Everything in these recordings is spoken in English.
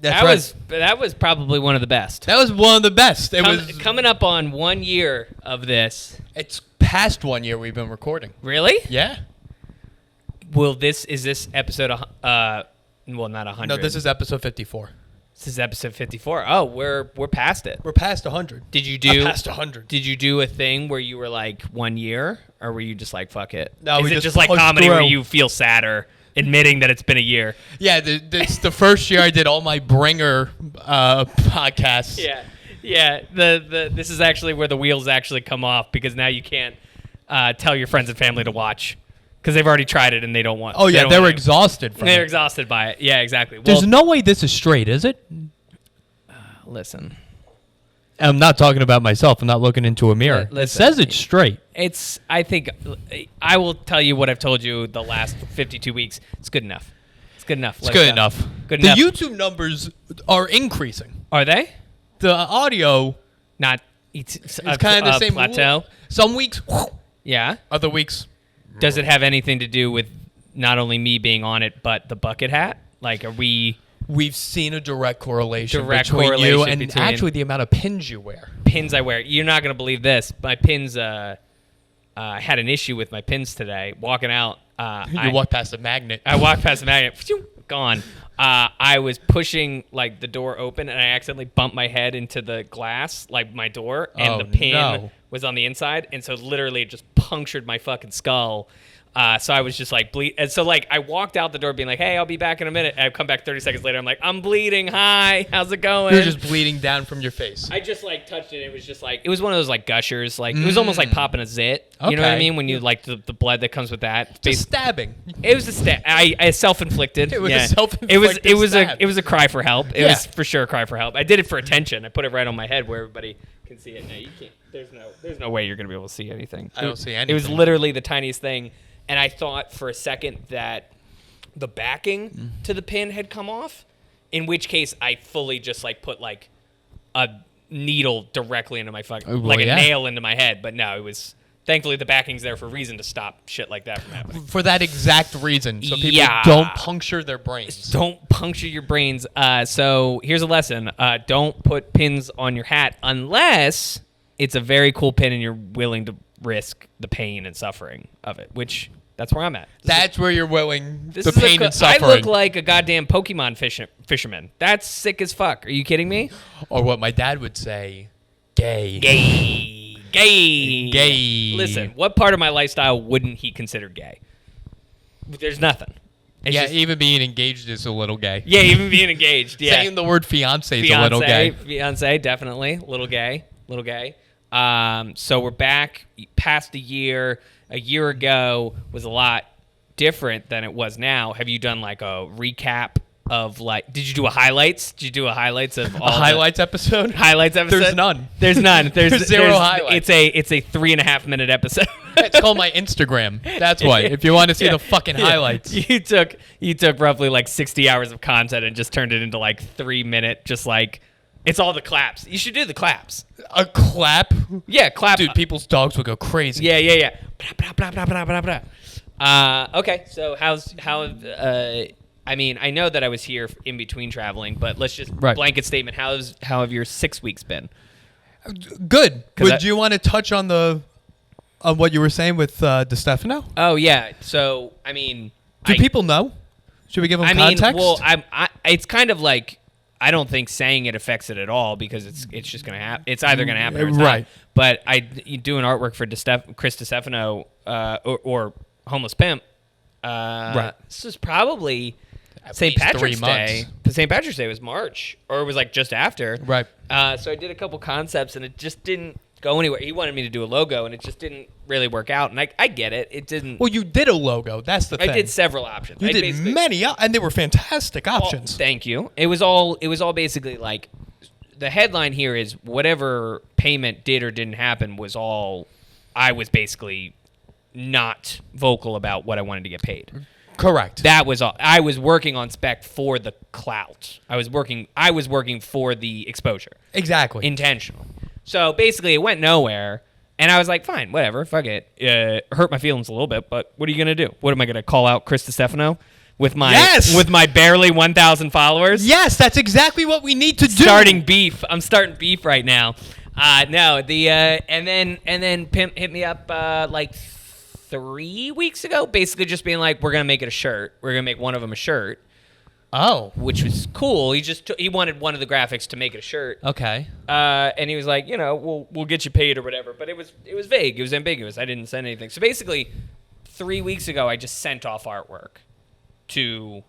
That was probably one of the best. That was one of the best. It was coming up on 1 year of this. It's past 1 year we've been recording. Really? Yeah. Is this episode well, not 100. No, this is episode 54. This is episode 54. Oh, we're past it. We're past 100. Past 100. Did you do a thing where you were like 1 year, or were you just like fuck it? No, is we it just just like pushed comedy where through. you feel sadder admitting that it's been a year? Yeah, it's the first year I did all my bringer podcasts. Yeah. This is actually where the wheels actually come off, because now you can't tell your friends and family to watch because they've already tried it and they don't want. Oh yeah, they were exhausted from it. They're exhausted by it. Yeah, exactly. There's no way this is straight, is it? Listen. I'm not talking about myself. I'm not looking into a mirror. Listen, it says it's straight. I think I will tell you what I've told you the last 52 weeks. It's good enough. It's good enough. It's good enough. Good the enough. YouTube numbers are increasing. Are they? The audio, Not. It's kind of the same plateau. Some weeks, Yeah. other weeks. Does it have anything to do with not only me being on it, but the bucket hat? Like, are we... We've seen a direct correlation Direct between you correlation and between- actually the amount of pins you wear. Pins I wear. You're not going to believe this. My pins, I had an issue with my pins today. Walking out. You walk past a magnet. I walked past the magnet. Phew, gone. I was pushing like the door open, and I accidentally bumped my head into the glass, like my door, and the pin was on the inside, and so literally it just punctured my fucking skull. So I was just like bleed, and so like I walked out the door being like, "Hey, I'll be back in a minute." And I come back 30 seconds later. I'm like, "I'm bleeding. Hi, how's it going?" You're just bleeding down from your face. I just like touched it. It was just like it was one of those like gushers. Like it was almost like popping a zit. You know what I Okay. mean? When you like the blood that comes with that. Just stabbing. It was a stab. I self-inflicted. It was a yeah. self-inflicted stab. It was a cry for help. It Yeah. was for sure a cry for help. I did it for attention. I put it right on my head where everybody can see it. No, you can't. There's no way you're gonna be able to see anything. I don't see anything. It was literally the tiniest thing, and I thought for a second that the backing to the pin had come off. In which case, I fully just like put like a needle directly into my fucking a nail into my head. But no, it was. Thankfully, the backing's there for a reason to stop shit like that from happening. For that exact reason, so people Yeah. don't puncture their brains. Don't puncture your brains. So here's a lesson. Don't put pins on your hat unless it's a very cool pin and you're willing to risk the pain and suffering of it, which that's where I'm at. That's where you're willing the pain and suffering. I look like a goddamn Pokemon fisherman. That's sick as fuck. Are you kidding me? Or what my dad would say, gay. Gay. Listen, what part of my lifestyle wouldn't he consider gay? There's nothing. It's Yeah, just- even being engaged is a little gay. yeah, even being engaged. Yeah. Saying the word fiance is a little gay. Fiance, definitely. Little gay. So we're back past a year. A year ago was a lot different than it was now. Have you done like a recap of like, did you do a highlights? Did you do a highlights of all Highlights episode? highlights episode? There's none. There's none. There's zero highlights. It's a 3.5 minute episode. It's called my Instagram. That's why. If you want to see the fucking highlights. You took roughly like 60 hours of content and just turned it into like 3 minute, just like, it's all the claps. You should do the claps. A clap? Yeah, clap. Dude, people's dogs would go crazy. Yeah. Blah, blah, blah, blah, blah, blah. Okay, so I mean, I know that I was here in between traveling, but let's just blanket statement. How have your 6 weeks been? Good. Would you want to touch on what you were saying with Deceffino? Oh yeah. So I mean, Do people know? Should we give them context? Well, it's kind of like I don't think saying it affects it at all because it's just gonna happen. It's either gonna happen or it's Right. not. But you doing artwork for Chris Deceffino or Homeless Pimp. Right. This is probably At St. least 3 Patrick's Day. months. Because St. Patrick's Day was March, or it was like just after. Right. So I did a couple concepts, and it just didn't go anywhere. He wanted me to do a logo, and it just didn't really work out. And I get it. It didn't. Well, you did a logo. That's the thing. I did several options. You did many, and they were fantastic Well, options. thank you. It was all basically like the headline here is whatever payment did or didn't happen was all I was basically not vocal about what I wanted to get paid. Correct. That was all. I was working on spec for the clout. I was working for the exposure. Exactly. Intentional. So basically it went nowhere. And I was like, fine, whatever, fuck it. Hurt my feelings a little bit, but what are you going to do? What am I going to call out Chris Deceffino? with my barely 1,000 followers. Yes, that's exactly what we need to do. Starting beef. I'm starting beef right now. No, the and then Pimp hit me up like 3 weeks ago, basically just being like, we're gonna make it a shirt. We're gonna make one of them a shirt. Oh, which was cool. He wanted one of the graphics to make it a shirt. Okay. And he was like, we'll get you paid or whatever. But it was vague. It was ambiguous. I didn't send anything. So basically, 3 weeks ago, I just sent off artwork to,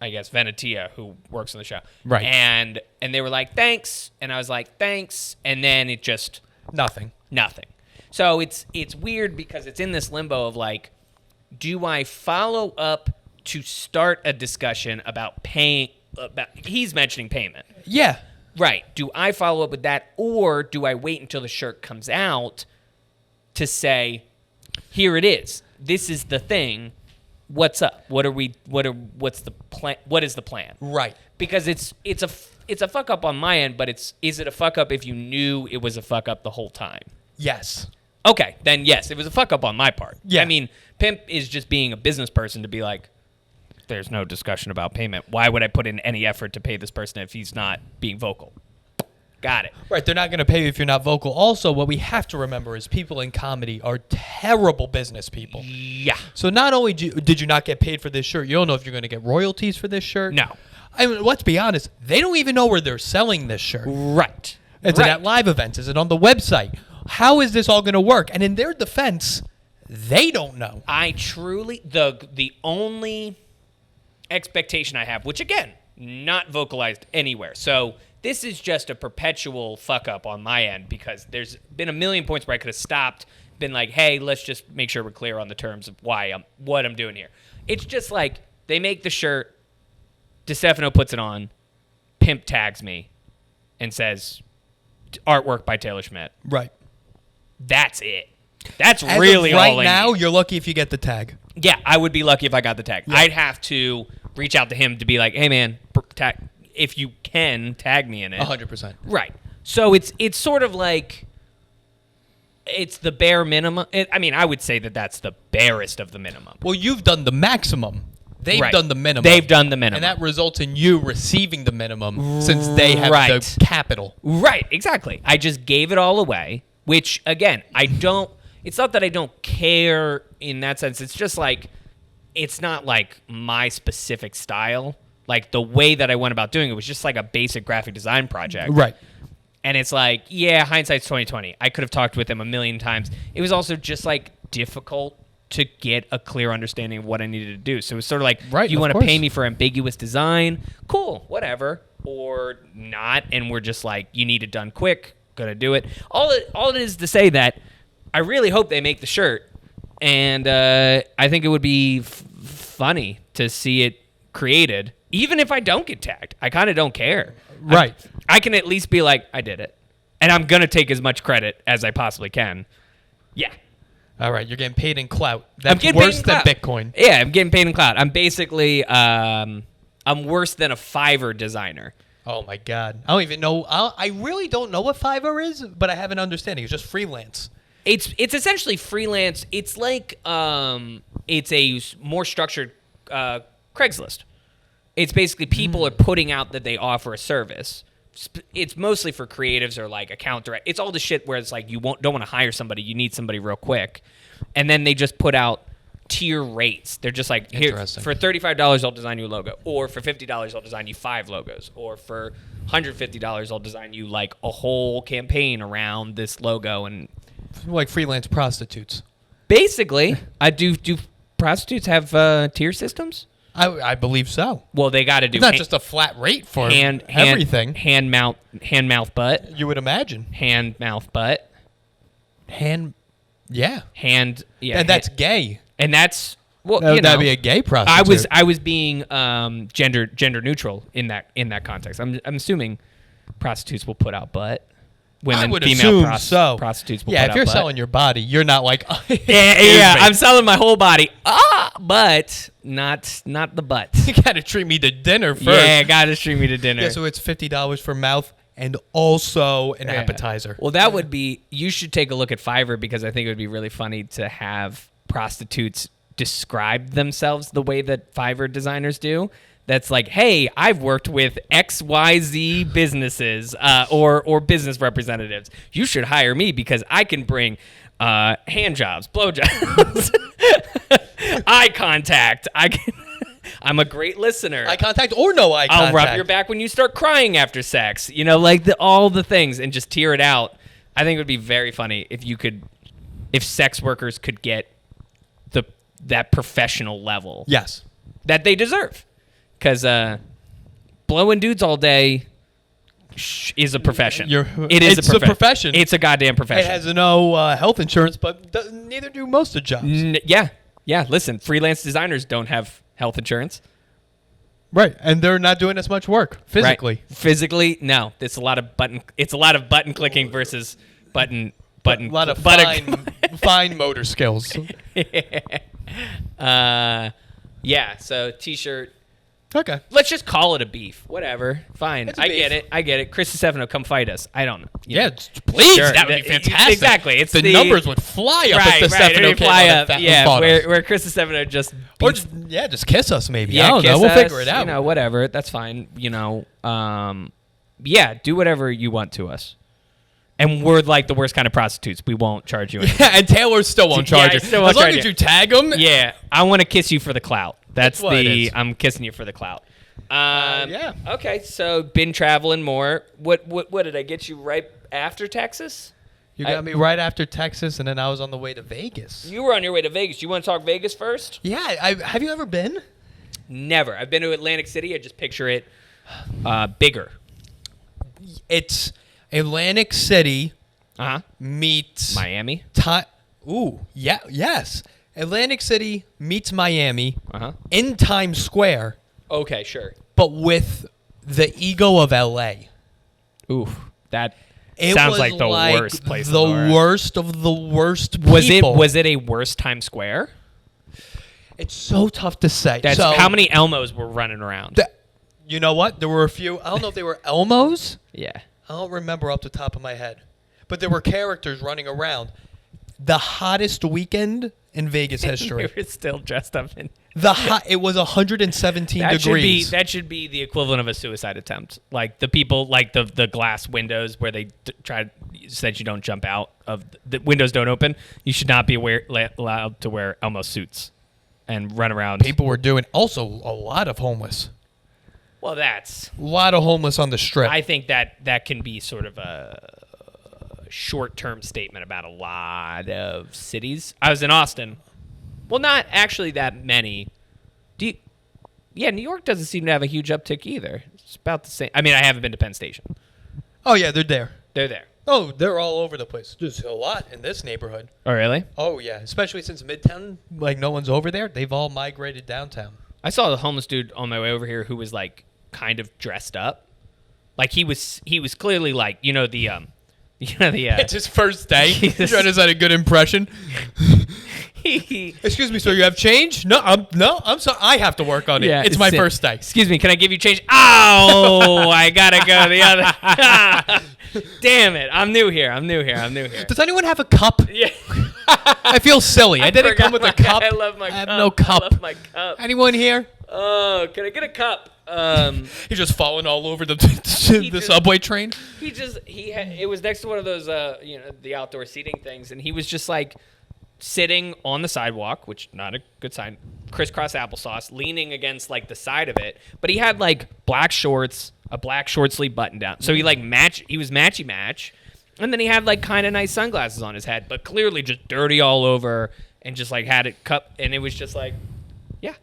I guess, Venetia, who works on the show. Right. And they were like, thanks. And I was like, thanks. And then it just nothing. So it's weird because it's in this limbo of like, do I follow up to start a discussion about paying? He's mentioning payment. Yeah. Right. Do I follow up with that, or do I wait until the shirt comes out to say, here it is. This is the thing. What's up? What's the plan? What is the plan? Right. Because it's a fuck up on my end, but is it a fuck up if you knew it was a fuck up the whole time? Yes. Okay, then yes, it was a fuck up on my part. Yeah. I mean, Pimp is just being a business person to be like, there's no discussion about payment. Why would I put in any effort to pay this person if he's not being vocal? Got it. Right, they're not going to pay you if you're not vocal. Also, what we have to remember is people in comedy are terrible business people. Yeah. So not only did you not get paid for this shirt, you don't know if you're going to get royalties for this shirt. No. I mean, let's be honest. They don't even know where they're selling this shirt. Right. Is it at live events? Is it on the website? How is this all going to work? And in their defense, they don't know. I truly, the only expectation I have, which again, not vocalized anywhere. So this is just a perpetual fuck up on my end because there's been a million points where I could have stopped, been like, hey, let's just make sure we're clear on the terms of what I'm doing here. It's just like they make the shirt, Deceffino puts it on, Pimp tags me and says, artwork by Taylor Schmidt. Right. That's it. That's As really of all right now, you're lucky if you get the tag. Yeah, I would be lucky if I got the tag. Yeah. I'd have to reach out to him to be like, hey, man, if you can, tag me in it. 100%. Right. So it's sort of like it's the bare minimum. I would say that's the barest of the minimum. Well, you've done the maximum. They've Right. done the minimum. They've done the minimum. And that results in you receiving the minimum since they have Right. the capital. Right, exactly. I just gave it all away, which, again, it's not that I don't care in that sense. It's just like, it's not like my specific style. Like the way that I went about doing it was just like a basic graphic design project. Right. And it's like, yeah, hindsight's 20/20. I could have talked with him a million times. It was also just like difficult to get a clear understanding of what I needed to do. So it was sort of like, right, you want to course. pay me for ambiguous design? Cool, whatever. Or not, and we're just like, you need it done quick, gonna do it. All it is to say that I really hope they make the shirt, and I think it would be funny to see it created, even if I don't get tagged. I kind of don't care. Right. I can at least be like, I did it. And I'm going to take as much credit as I possibly can. Yeah. All right, you're getting paid in clout. That's worse than Bitcoin. Yeah, I'm getting paid in clout. I'm basically, I'm worse than a Fiverr designer. Oh, my God. I don't even know. I really don't know what Fiverr is, but I have an understanding. It's just freelance. It's essentially freelance. It's like, it's a more structured Craigslist. It's basically people are putting out that they offer a service. It's mostly for creatives or like account direct. It's all the shit where it's like you don't want to hire somebody. You need somebody real quick. And then they just put out tier rates. They're just like, here, for $35, I'll design you a logo. Or for $50, I'll design you 5 logos. Or for $150, I'll design you like a whole campaign around this logo. And like freelance prostitutes. Basically, do prostitutes have tier systems? I believe so. Well, they got to do. It's not just a flat rate for everything. Hand, mouth, butt. You would imagine. Hand, mouth, butt. Yeah. Hand, yeah. And that's gay. And that's that'd be a gay prostitute. I was being gender neutral in that context. I'm assuming prostitutes will put out butt. Women, I would female assume so. Prostitutes will put out butt. Yeah, if you're selling your body, you're not like, yeah, I'm selling my whole body. But not the butt. You got to treat me to dinner first. Yeah, got to treat me to dinner. Yeah, so it's $50 for mouth and also an appetizer. Well, that would be, you should take a look at Fiverr because I think it would be really funny to have prostitutes describe themselves the way that Fiverr designers do. That's like, hey, I've worked with XYZ businesses or business representatives. You should hire me because I can bring hand jobs, blow jobs, eye contact. I'm a great lister. Eye contact or no eye contact. I'll rub your back when you start crying after sex. You know, like all the things, and just tear it out. I think it would be very funny if sex workers could get that professional level. Yes. That they deserve. Because blowing dudes all day is a profession. It's a profession. It's a goddamn profession. It has no health insurance, but neither do most of the jobs. Yeah. Listen, freelance designers don't have health insurance. Right, and they're not doing as much work physically. Right. Physically, no. It's a lot of button clicking versus button. A lot of fine motor skills. Yeah. So t-shirt. Okay. Let's just call it a beef. Whatever. Fine. I get it. Chris Deceffino, come fight us. I don't know. Please. Sure. That would be fantastic. Exactly. It's the numbers would fly up if Deceffino fly up. Yeah, where Chris Deceffino just beats, just kiss us maybe. Yeah, I don't know. We'll figure it out. You know, whatever. That's fine. You know, do whatever you want to us. And we're like the worst kind of prostitutes. We won't charge you anything. Yeah, and Taylor still won't charge you. As long as you tag him. Yeah, I want to kiss you for the clout. That's what it is. I'm kissing you for the clout. Yeah. Okay, so been traveling more. What did I get you right after Texas? You got me right after Texas, and then I was on the way to Vegas. You were on your way to Vegas. You want to talk Vegas first? Yeah. Have you ever been? Never. I've been to Atlantic City. I just picture it bigger. It's Atlantic City meets Miami. Yes. Atlantic City meets Miami in Times Square. Okay, sure. But with the ego of LA. Oof. That sounds like the worst place. The worst of the worst people. Was it a worse Times Square? It's so tough to say. How many Elmos were running around? You know what? There were a few. I don't know if they were Elmos. Yeah. I don't remember off the top of my head. But there were characters running around. The hottest weekend in Vegas history. They were still dressed up in... It was 117 degrees. That should be the equivalent of a suicide attempt. Like the people, like the glass windows where they said you don't jump out of the windows don't open. You should not be allowed to wear Elmo suits and run around. People were doing also a lot of homeless. Well, that's a lot of homeless on the strip. I think that can be sort of a short-term statement about a lot of cities. I was in Austin. Well, not actually that many. New York doesn't seem to have a huge uptick either. It's about the same. I mean, I haven't been to Penn Station. Oh, yeah, they're there. They're there. Oh, they're all over the place. There's a lot in this neighborhood. Oh, really? Oh, yeah. Especially since Midtown, like, no one's over there. They've all migrated downtown. I saw the homeless dude on my way over here who was, like, kind of dressed up. Like, he was clearly, like, it's his first day. He's trying to set a good impression. Excuse me, sir, you have change? No, I'm sorry. I have to work on it. Yeah, it's my first day. Excuse me, can I give you change? Oh, I gotta go the other. Damn it, I'm new here. Does anyone have a cup? Yeah. I feel silly. I didn't come with a cup. I love my cup. I have no cup. I love my cup. Anyone here? Oh, can I get a cup? He's just falling all over the subway train. It was next to one of those the outdoor seating things, and he was just like sitting on the sidewalk, which not a good sign, crisscross applesauce, leaning against like the side of it, but he had like black shorts, a black short sleeve button down, so he was matchy match, and then he had like kind of nice sunglasses on his head, but clearly just dirty all over, and just like had it cup, and it was just like, yeah,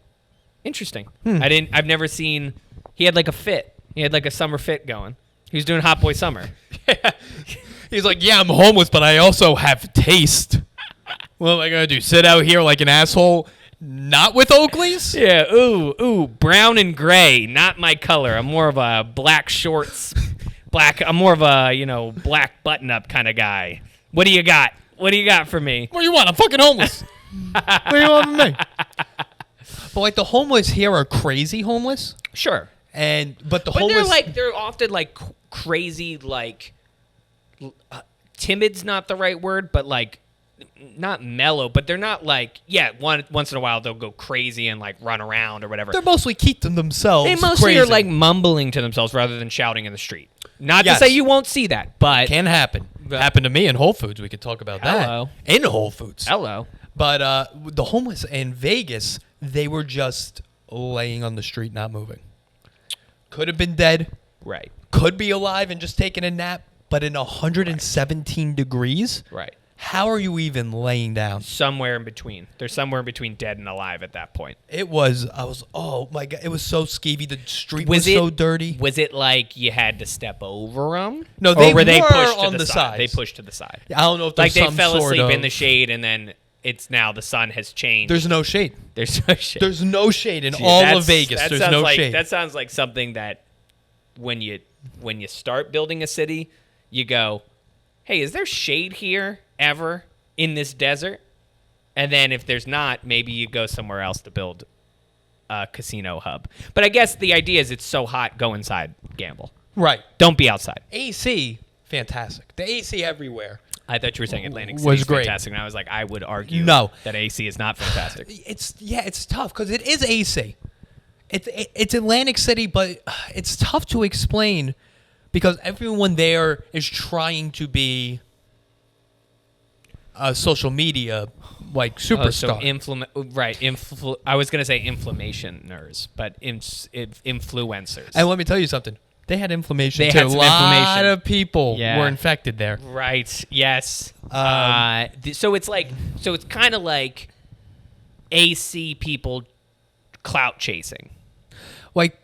interesting. I've never seen. He had like a fit. He had like a summer fit going. He was doing Hot Boy Summer. Yeah. He's like, yeah, I'm homeless, but I also have taste. What am I going to do? Sit out here like an asshole, not with Oakleys? Yeah, ooh, brown and gray, not my color. I'm more of a black shorts, I'm more of a, black button-up kind of guy. What do you got? What do you got for me? What do you want? I'm fucking homeless. What do you want from me? But, like, the homeless here are crazy homeless. Sure. But homeless... they're often, like, crazy, like, timid's not the right word, but, like, not mellow, but they're not like, once in a while they'll go crazy and like run around or whatever. They're mostly keeping themselves They mostly crazy. are like mumbling to themselves rather than shouting in the street. Not to say you won't see that, but can happen. Happened to me in Whole Foods. We could talk about that. In Whole Foods. Hello. But the homeless in Vegas, they were just laying on the street, not moving. Could have been dead. Right. Could be alive and just taking a nap. But in 117 degrees, right? How are you even laying down? Somewhere in between. They're somewhere in between dead and alive at that point. Oh my God, it was so skeevy. The street was so dirty. Was it like you had to step over them? No, they were they pushed on to the side? They sides. pushed to the side. I don't know if there's like they some fell sort asleep of... in the shade and then it's now the sun has changed. There's no shade. There's no shade. There's no shade in all of Vegas. There's no shade. That sounds like something that when you start building a city, you go, hey, is there shade here ever in this desert? And then if there's not, maybe you go somewhere else to build a casino hub. But I guess the idea is it's so hot, go inside, gamble. Right. Don't be outside. AC, fantastic. The AC everywhere. I thought you were saying Atlantic City was is great. Fantastic, and I was like, I would argue that AC is not fantastic. It's tough because it is AC. It's Atlantic City, but it's tough to explain because everyone there is trying to be a social media like superstar. I was gonna say inflammationers, but influencers. And let me tell you something. They had inflammation too. A lot of people were infected there. Right. Yes. So it's kind of like AC people clout chasing. Like,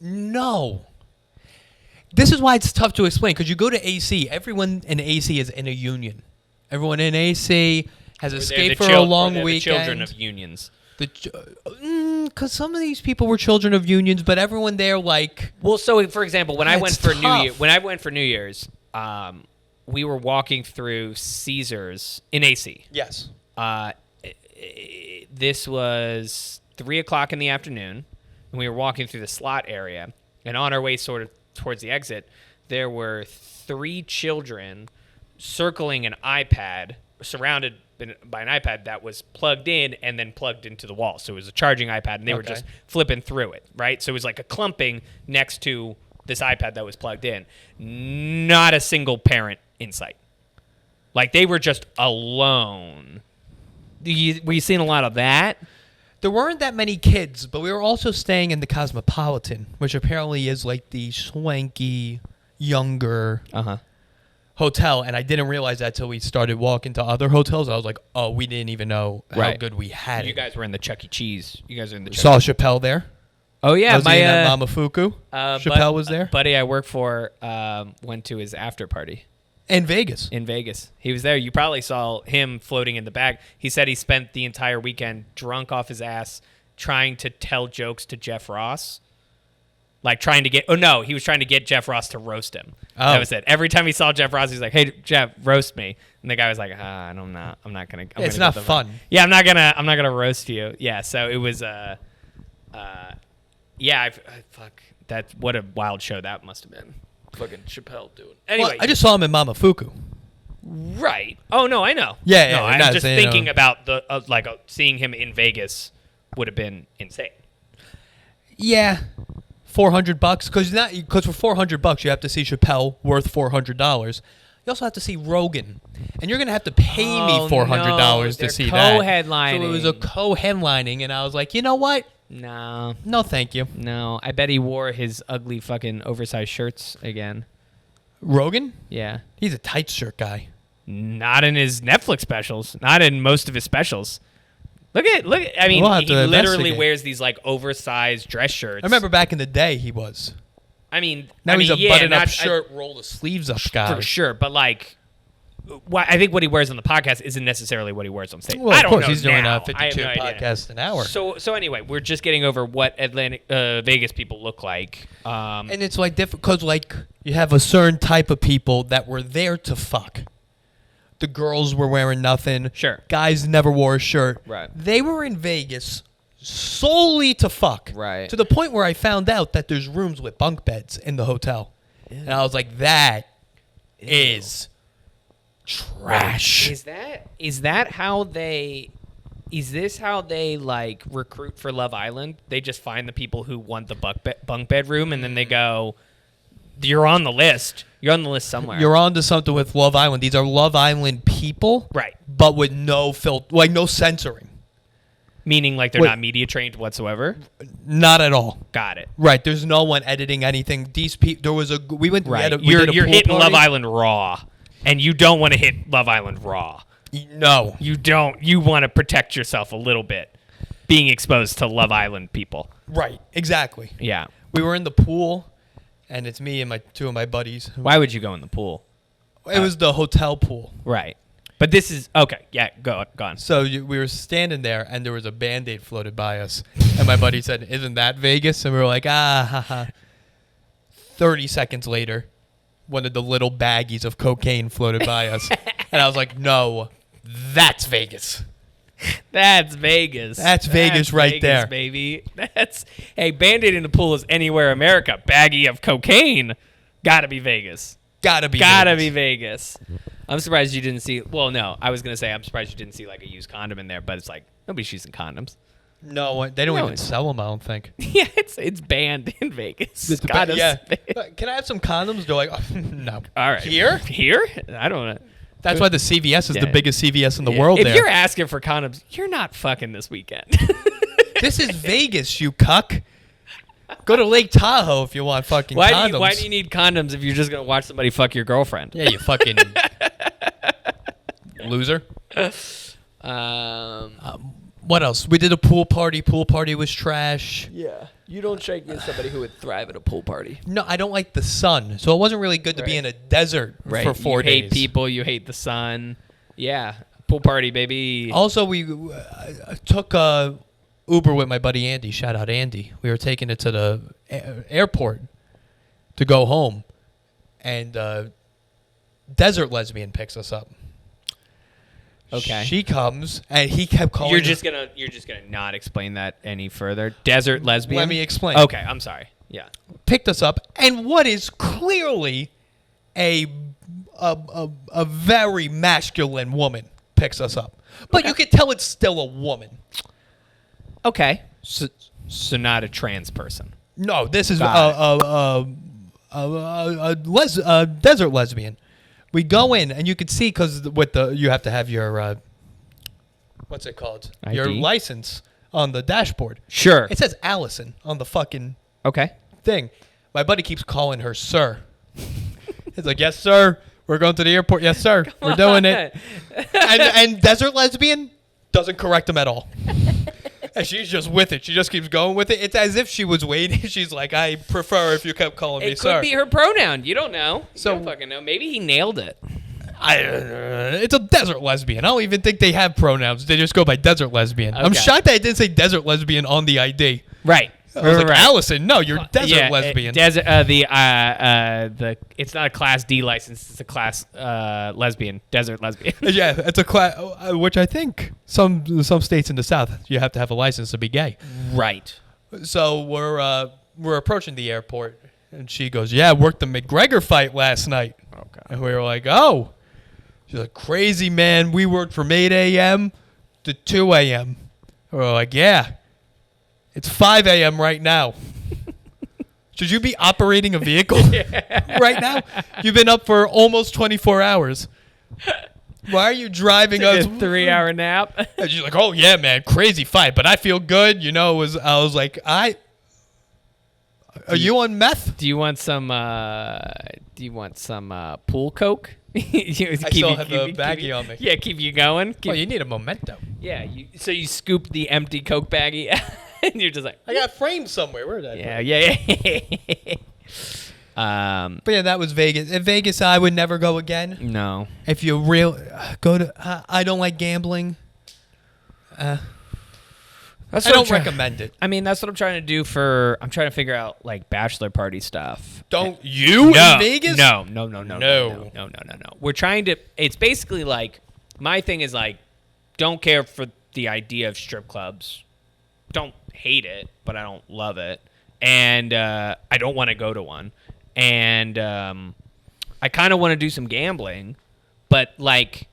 no. This is why it's tough to explain because you go to AC. Everyone in AC is in a union. Everyone in AC has escaped for a long weekend. The children of unions. Because some of these people were children of unions, but everyone there like. Well, so for example, when I went for New Year's, we were walking through Caesars in AC. Yes. This was 3:00 in the afternoon, and we were walking through the slot area, and on our way sort of towards the exit, there were 3 children circling an iPad, surrounded by an iPad that was plugged in and then plugged into the wall. So it was a charging iPad, and they were just flipping through it, right? So it was like a clumping next to this iPad that was plugged in. Not a single parent in sight. Like, they were just alone. Were you seeing a lot of that? There weren't that many kids, but we were also staying in the Cosmopolitan, which apparently is like the swanky, younger hotel. And I didn't realize that till we started walking to other hotels. I was like, oh, we didn't even know how good we had it. You guys were in the Chuck E. Cheese. Saw Chappelle there. Oh, yeah. Was he in at Mamafuku? Chappelle was there. Buddy I work for went to his after party. In Vegas. He was there. You probably saw him floating in the back. He said he spent the entire weekend drunk off his ass trying to tell jokes to Jeff Ross. Like he was trying to get Jeff Ross to roast him. Oh. That was it. Every time he saw Jeff Ross, he's like, hey, Jeff, roast me. And the guy was like, I'm not going to. It's not fun. Yeah, I'm not going to roast you. Yeah, so it was, fuck. What a wild show that must have been. Fucking Chappelle doing. Anyway, I just saw him in Mamafuku. Right. Oh no, I know. Yeah. No, I'm just thinking about the seeing him in Vegas would have been insane. Yeah, $400 because for $400 you have to see Chappelle worth $400. You also have to see Rogan, and you're gonna have to pay me $400 to see that. Co-headlining. So it was a co-headlining, and I was like, you know what? No, thank you. No, I bet he wore his ugly fucking oversized shirts again. Rogan? Yeah, he's a tight shirt guy. Not in his Netflix specials. Not in most of his specials. Look at. I mean, he literally wears these like oversized dress shirts. I remember back in the day he was. I mean, now he's a button-up shirt, roll the sleeves up guy. For sure, but like, I think what he wears on the podcast isn't necessarily what he wears on stage. Well, I don't know. Of course, he's doing a 52 podcast an hour. So anyway, we're just getting over what Vegas people look like. And it's like different because like you have a certain type of people that were there to fuck. The girls were wearing nothing. Sure. Guys never wore a shirt. Right. They were in Vegas solely to fuck. Right. To the point where I found out that there's rooms with bunk beds in the hotel. Ew. And I was like, that is trash. Is that how they? Is this how they like recruit for Love Island? They just find the people who want the bunk bedroom, and then they go, "You're on the list. You're on the list somewhere. You're on to something with Love Island. These are Love Island people, right? But with no no censoring. Meaning, like they're not media trained whatsoever. Not at all. Got it. Right. There's no one editing anything. These people. There was a. We went. Right. We did a you're pool hitting party. Love Island raw, and you don't want to hit Love Island raw. No. You don't. You want to protect yourself a little bit, being exposed to Love Island people. Right. Exactly. Yeah. We were in the pool, and it's me and two of my buddies. Why would you go in the pool? It was the hotel pool. Right. But this is okay. Yeah, go on. So we were standing there, and there was a Band-Aid floated by us, and my buddy said, "Isn't that Vegas?" And we were like, "Ah, ha, ha." 30 seconds later, one of the little baggies of cocaine floated by us, and I was like, "No, that's Vegas. That's Vegas. That's Vegas right there, baby. Hey, Band-Aid in the pool is anywhere America. Baggie of cocaine, gotta be Vegas. Gotta be Vegas." I'm surprised you didn't see. Well, no, I was gonna say I'm surprised you didn't see like a used condom in there, but it's like nobody's using condoms. No, they don't even sell them. I don't think. Yeah, it's banned in Vegas. Yeah. Can I have some condoms? They're like, oh, no. All right. Here? I don't know. That's why the CVS is the biggest CVS in the world. If you're asking for condoms, you're not fucking this weekend. This is Vegas, you cuck. Go to Lake Tahoe if you want fucking condoms. Why do you need condoms if you're just going to watch somebody fuck your girlfriend? Yeah, you fucking loser. What else? We did a pool party. Pool party was trash. Yeah. You don't strike me as somebody who would thrive at a pool party. No, I don't like the sun. So it wasn't really good to be in a desert for 4 days. You hate people. You hate the sun. Yeah. Pool party, baby. Also, we took Uber with my buddy Andy. Shout out Andy. We were taking it to the airport to go home, and Desert Lesbian picks us up. Okay. She comes, and he kept calling. You're just gonna not explain that any further. Desert Lesbian. Let me explain. Okay, I'm sorry. Yeah. Picked us up, and what is clearly a very masculine woman picks us up, but you can tell it's still a woman. Okay. So not a trans person. No, this is a desert lesbian. We go in, and you can see because you have to have your what's it called? ID? Your license on the dashboard. Sure. It says Allison on the fucking thing. My buddy keeps calling her sir. He's like, "Yes, sir. We're going to the airport. Yes, sir. We're doing it." And desert lesbian doesn't correct him at all. And she's just with it. She just keeps going with it. It's as if she was waiting. She's like, "I prefer if you kept calling me sir." It could be her pronoun. You don't know. You don't fucking know. Maybe he nailed it. It's a desert lesbian. I don't even think they have pronouns. They just go by desert lesbian. Okay. I'm shocked that I didn't say desert lesbian on the ID. Right. I was like, Allison, no, you're desert lesbian. Desert. It's not a Class D license. It's a Class lesbian. Desert lesbian. Yeah, it's a class, which I think some states in the South you have to have a license to be gay. Right. So we're approaching the airport, and she goes, "Yeah, I worked the McGregor fight last night." Okay. And we were like, "Oh." She's like, "Crazy, man. We worked from 8 a.m. to 2 a.m. We're like, "Yeah. It's 5 a.m. right now." Should you be operating a vehicle right now? You've been up for almost 24 hours. Why are you driving us? A 3-hour nap. And she's like, "Oh yeah, man, crazy fight, but I feel good." You know, I was like, Are you on meth? Do you want some? Pool coke? I still have the baggie on me. Yeah, keep you going. You need a memento. Yeah, so you scoop the empty Coke baggie, and you're just like, I got framed somewhere. Where did I? Yeah. But yeah, that was Vegas. In Vegas, I would never go again. No. If you go to, I don't like gambling. I don't recommend it. I mean, that's what I'm trying to do I'm trying to figure out like bachelor party stuff. In Vegas? No. We're trying to. It's basically like my thing is like, don't care for the idea of strip clubs. Don't hate it, but I don't love it, and I don't want to go to one. And I kind of want to do some gambling, but like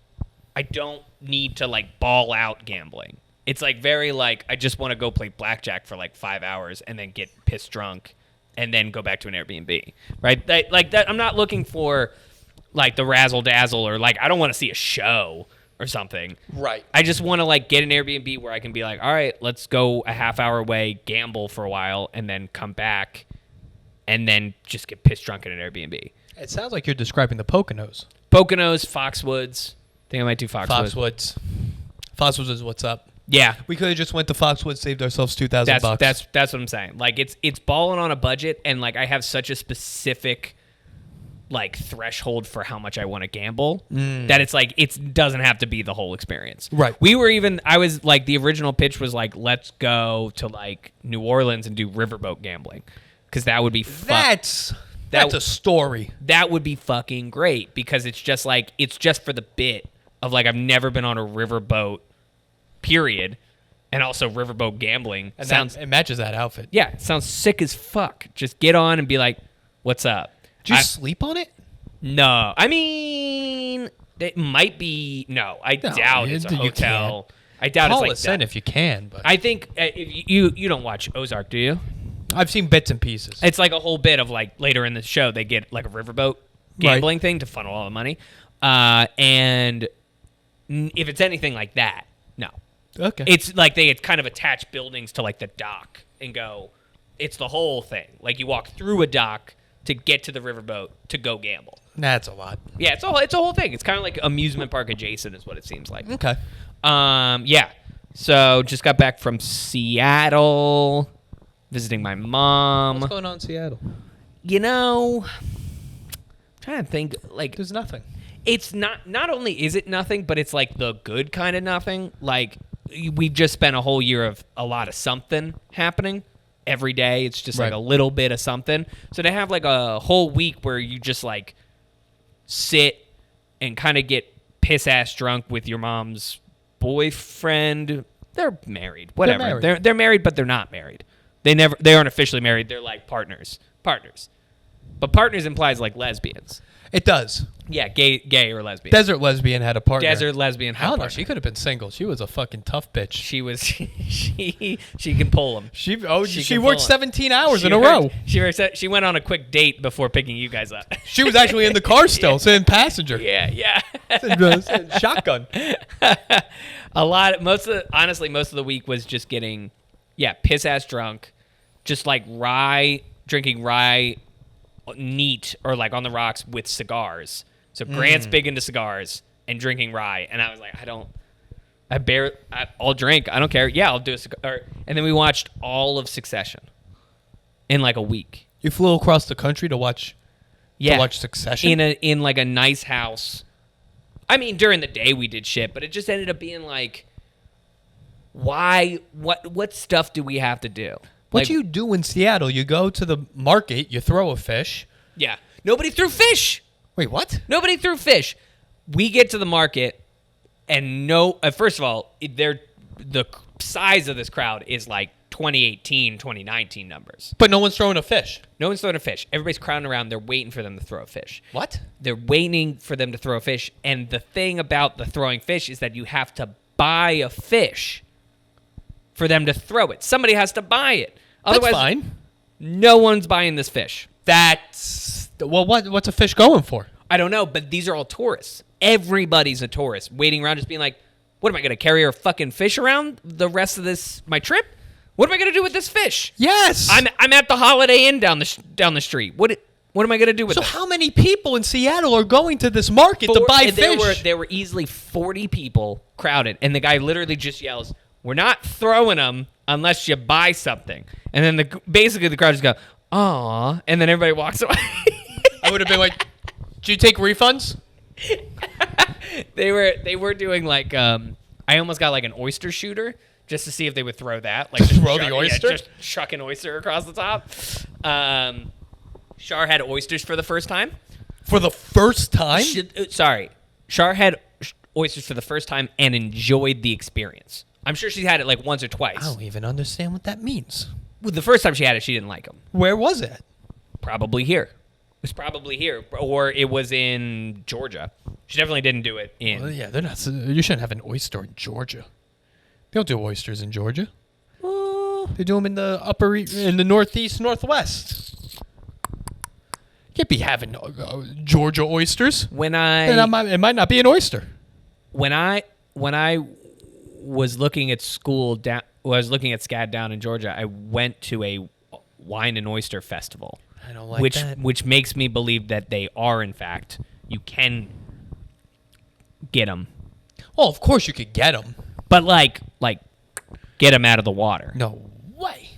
I don't need to like ball out gambling. It's like very like I just want to go play blackjack for like 5 hours and then get pissed drunk and then go back to an Airbnb, right? Like that. I'm not looking for like the razzle dazzle or like I don't want to see a show or something. Right. I just want to like get an Airbnb where I can be like, all right, let's go a half hour away, gamble for a while, and then come back and then just get pissed drunk in an Airbnb. It sounds like you're describing the Poconos. Poconos, Foxwoods. I think I might do Foxwoods. Foxwoods is what's up. Yeah. We could have just went to Foxwoods, saved ourselves $2,000. That's what I'm saying. Like it's balling on a budget, and like I have such a specific like threshold for how much I want to gamble that it's like it doesn't have to be the whole experience. Right. I was like the original pitch was like let's go to like New Orleans and do riverboat gambling because that would be fun. That's a story. That would be fucking great because it's just for the bit of like I've never been on a riverboat. Period, and also riverboat gambling. And it matches that outfit. Yeah, it sounds sick as fuck. Just get on and be like, "What's up?" Did you sleep on it? No, I mean, it might be. No, I doubt it's a hotel. I doubt Call it's like us that. in if you can. But I think if you don't watch Ozark, do you? I've seen bits and pieces. It's like a whole bit of like later in the show they get like a riverboat gambling thing to funnel all the money, and if it's anything like that, no. Okay. It's like they kind of attach buildings to like the dock and go, it's the whole thing. Like you walk through a dock to get to the riverboat to go gamble. That's a lot. Yeah, it's a whole thing. It's kind of like amusement park adjacent is what it seems like. Okay. Yeah. So just got back from Seattle, visiting my mom. What's going on in Seattle? You know, I'm trying to think like there's nothing. It's not only is it nothing, but it's like the good kind of nothing. Like we've just spent a whole year of a lot of something happening every day. It's just like a little bit of something. So to have like a whole week where you just like sit and kind of get piss ass drunk with your mom's boyfriend. They're married. Whatever. They're married, but they're not married. They aren't officially married. They're like partners. But partners implies like lesbians. It does. Yeah, gay or lesbian. Desert Lesbian had a partner. Desert Lesbian had a partner. She could have been single. She was a fucking tough bitch. She was. She can pull them. She worked 17 hours in a row. She went on a quick date before picking you guys up. She was actually in the car still, sitting passenger. Yeah. Shotgun. Most of the week was just getting, piss ass drunk, just like drinking rye neat or like on the rocks with cigars. So Grant's big into cigars and drinking rye, and I was like, I'll drink. I don't care. Yeah, I'll do a cigar. And then we watched all of Succession in like a week. You flew across the country to watch Succession in like a nice house. I mean, during the day we did shit, but it just ended up being like, why? What stuff do we have to do? What do you do in Seattle? You go to the market, you throw a fish. Yeah. Nobody threw fish. Wait, what? Nobody threw fish. We get to the market, and first of all, the size of this crowd is like 2018, 2019 numbers. But no one's throwing a fish. No one's throwing a fish. Everybody's crowding around. They're waiting for them to throw a fish. What? They're waiting for them to throw a fish. And the thing about the throwing fish is that you have to buy a fish for them to throw it. Somebody has to buy it. Otherwise, that's fine. No one's buying this fish. What's a fish going for? I don't know, but these are all tourists. Everybody's a tourist waiting around just being like, what am I going to carry a fucking fish around the rest of my trip? What am I going to do with this fish? Yes. I'm at the Holiday Inn down the street. What am I going to do with it? So how many people in Seattle are going to this market to buy fish? There were easily 40 people crowded, and the guy literally just yells, "We're not throwing them unless you buy something." And then basically the crowd just go, "Aw," and then everybody walks away. I would have been like, "Did you take refunds?" They were doing like I almost got like an oyster shooter just to see if they would throw that, like just throw the oyster, just chuck an oyster across the top. Shar had oysters for the first time. For the first time? Shar had oysters for the first time and enjoyed the experience. I'm sure she's had it like once or twice. I don't even understand what that means. Well, the first time she had it, she didn't like them. Where was it? Probably here. It was probably here, or it was in Georgia. She definitely didn't do it in. Well, yeah, they're not. You shouldn't have an oyster in Georgia. They don't do oysters in Georgia. They do them in the northeast, northwest. You can't be having Georgia oysters. It might not be an oyster. When I was looking at SCAD down in Georgia, I went to a wine and oyster festival. I don't like that. Which makes me believe that they are, in fact, you can get them. Well, of course you could get them. But like get them out of the water. No way.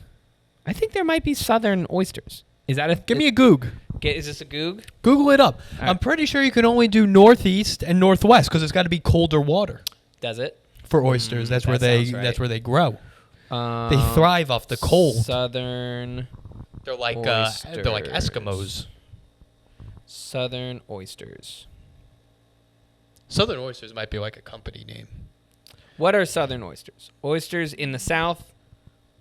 I think there might be southern oysters. Is that Give me a goog. Is this a goog? Google it up. Right. I'm pretty sure you can only do northeast and northwest because it's got to be colder water. Does it? For oysters, that's where they grow. They thrive off the cold. Southern. They're like Eskimos. Southern oysters. Southern oysters might be like a company name. What are southern oysters? Oysters in the south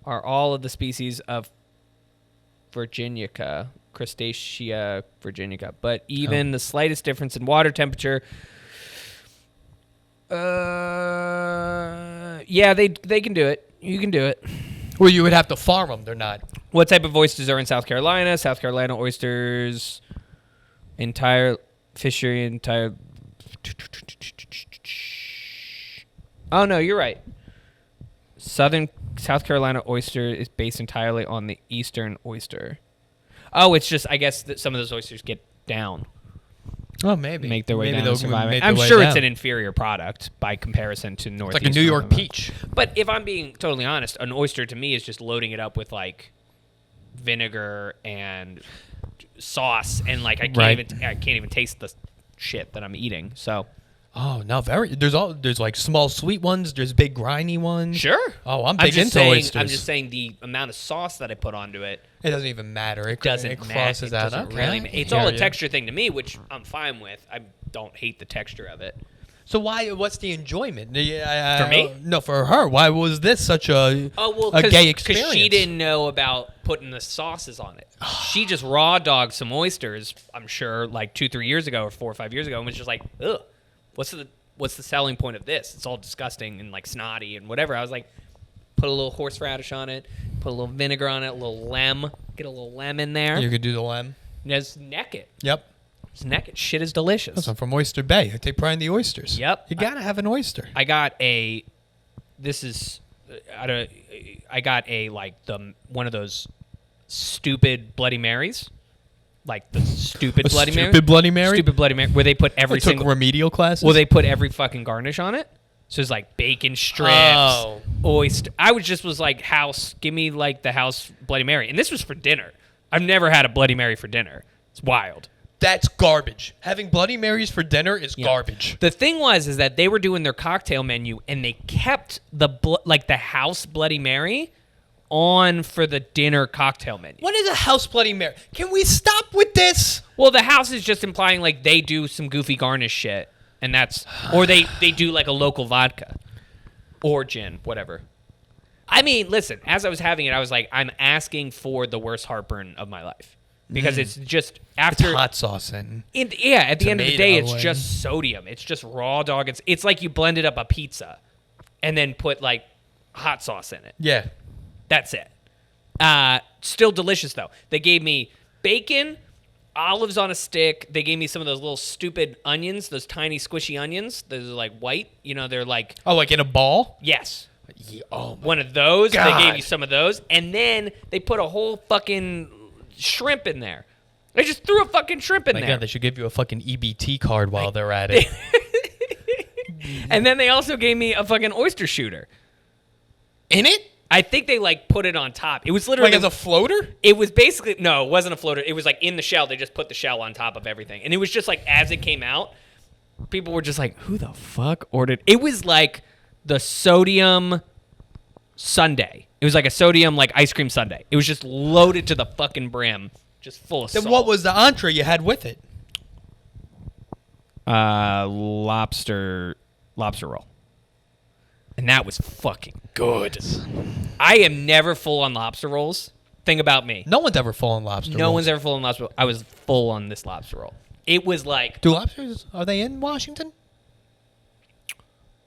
are all of the species of Virginica, Crustacea virginica, but even the slightest difference in water temperature. Yeah, they can do it. You can do it. Well, you would have to farm them. They're not. What type of oysters are in South Carolina? South Carolina oysters, entire fishery, entire. Oh no, you're right. South Carolina oyster is based entirely on the eastern oyster. Oh, it's just I guess that some of those oysters get down. Oh, maybe make their way maybe down and survive. I'm sure it's an inferior product by comparison to Northeast. Like a New York peach. But if I'm being totally honest, an oyster to me is just loading it up with like vinegar and sauce, and like I can't even taste the shit that I'm eating. So. Oh no! There's like small sweet ones. There's big briny ones. Sure. Oh, I'm big into oysters. I'm just saying the amount of sauce that I put onto it. It doesn't even matter. It crosses out. It's all a texture thing to me, which I'm fine with. I don't hate the texture of it. So what's the enjoyment? For me? No, for her. Why was this such a gay experience? Because she didn't know about putting the sauces on it. She just raw dogged some oysters, I'm sure, like 2-3 years ago or 4 or 5 years ago, and was just like, ugh. What's the selling point of this? It's all disgusting and like snotty and whatever. I was like, put a little horseradish on it, put a little vinegar on it, a little lem, get a little lem in there. You could do the lem. Just neck it. Yep. Just neck it. Shit is delicious. Listen, I'm from Oyster Bay. I take pride in the oysters. Yep. You gotta have an oyster. I got one of those stupid Bloody Marys. Like the stupid Bloody Mary. Stupid Bloody Mary? Stupid Bloody Mary, where they put every single remedial classes? Well, they put every fucking garnish on it. So it's like bacon strips, oyster. I was like, house, give me like the house Bloody Mary. And this was for dinner. I've never had a Bloody Mary for dinner. It's wild. That's garbage. Having Bloody Marys for dinner is garbage. The thing is that they were doing their cocktail menu and they kept the house Bloody Mary on for the dinner cocktail menu. What is a house Bloody Mary? Can we stop with this? Well, the house is just implying like they do some goofy garnish shit, and or they do like a local vodka or gin, whatever. I mean, listen, as I was having it, I was like, I'm asking for the worst heartburn of my life. Because it's just after it's hot sauce and at the end of the day, it's just sodium. It's just raw dog. It's like you blended up a pizza and then put like hot sauce in it. Yeah. That's it. Still delicious, though. They gave me bacon, olives on a stick. They gave me some of those little stupid onions, those tiny squishy onions. Those are like white. You know, they're like... Oh, like in a ball? Yes. Yeah, oh one of those. God. They gave you some of those. And then they put a whole fucking shrimp in there. They just threw a fucking shrimp in there. God, they should give you a fucking EBT card while they're at it. And then they also gave me a fucking oyster shooter. In it? I think they like put it on top. It was literally like as a floater. It was basically it wasn't a floater. It was like in the shell. They just put the shell on top of everything, and it was just like as it came out, people were just like, "Who the fuck ordered?" It was like the sodium sundae. It was like a sodium like ice cream sundae. It was just loaded to the fucking brim, just full of salt. Then what was the entree you had with it? Lobster roll. And that was fucking good. I am never full on lobster rolls. Thing about me. No one's ever full on lobster rolls. No one's ever full on lobster roll. I was full on this lobster roll. It was like... Do lobsters, are they in Washington?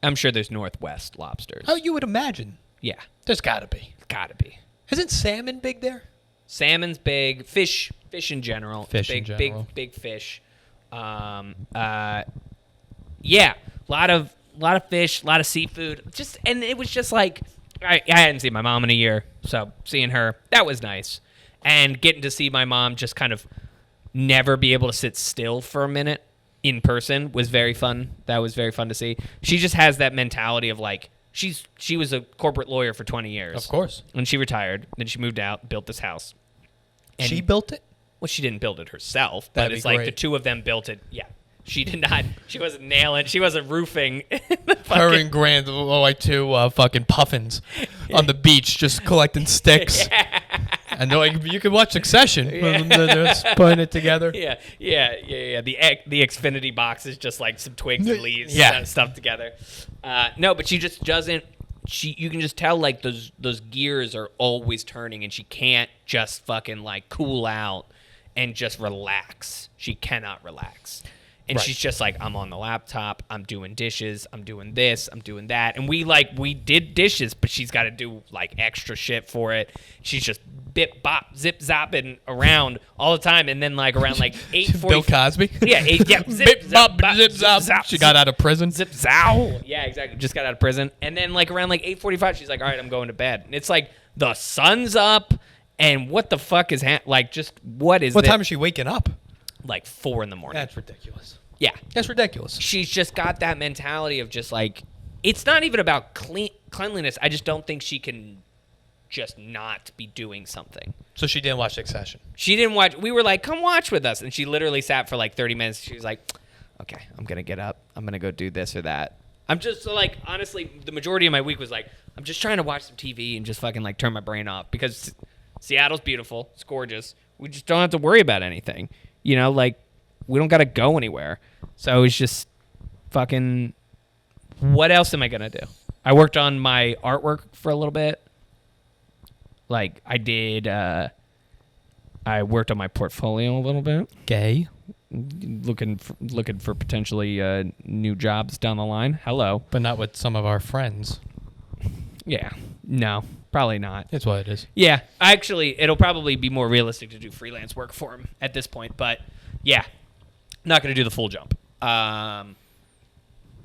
I'm sure there's Northwest lobsters. Oh, you would imagine. Yeah. There's got to be. Got to be. Isn't salmon big there? Salmon's big. Fish in general. Big fish. Yeah. A lot of fish, a lot of seafood. And it was just like... I hadn't seen my mom in a year, so seeing her, that was nice. And getting to see my mom just kind of never be able to sit still for a minute in person was very fun. That was very fun to see. She just has that mentality of like, she was a corporate lawyer for 20 years. Of course. And she retired. Then she moved out, built this house. And she built it? Well, she didn't build it herself, but it's like the two of them built it. Yeah. She did not. She wasn't nailing. She wasn't roofing. Her and Grant were like two fucking puffins on the beach just collecting sticks. Yeah. And they're like, you can watch Succession. Yeah. They're just putting it together. Yeah. The Xfinity box is just like some twigs and leaves stuff together. No, but she just doesn't. You can just tell like those gears are always turning, and she can't just fucking like cool out and just relax. She cannot relax. And she's just like, I'm on the laptop, I'm doing dishes, I'm doing this, I'm doing that. And we did dishes, but she's got to do like extra shit for it. She's just bip bop zip zopping around all the time. And then like around like 8:40. Bill Cosby. Yeah, zip bip bop zip zop. She got out of prison. Zip zow. Yeah, exactly. Just got out of prison. And then like around like 8:45, she's like, all right, I'm going to bed. And it's like the sun's up, and what the fuck is what is? What time is she waking up? Like 4 a.m. That's ridiculous. Yeah. That's ridiculous. She's just got that mentality of just like, it's not even about cleanliness. I just don't think she can just not be doing something. So she didn't watch Succession? She didn't watch. We were like, come watch with us. And she literally sat for like 30 minutes. She was like, okay, I'm going to get up. I'm going to go do this or that. I'm just so like, honestly, the majority of my week was like, I'm just trying to watch some TV and just fucking like turn my brain off, because Seattle's beautiful. It's gorgeous. We just don't have to worry about anything. You know, like, we don't got to go anywhere. So it's just fucking, what else am I going to do? I worked on my artwork for a little bit. Like, I worked on my portfolio a little bit. Gay. Looking for potentially new jobs down the line. Hello. But not with some of our friends. Yeah. No, probably not. That's what it is. Yeah. Actually, it'll probably be more realistic to do freelance work for him at this point. But, yeah, not going to do the full jump. And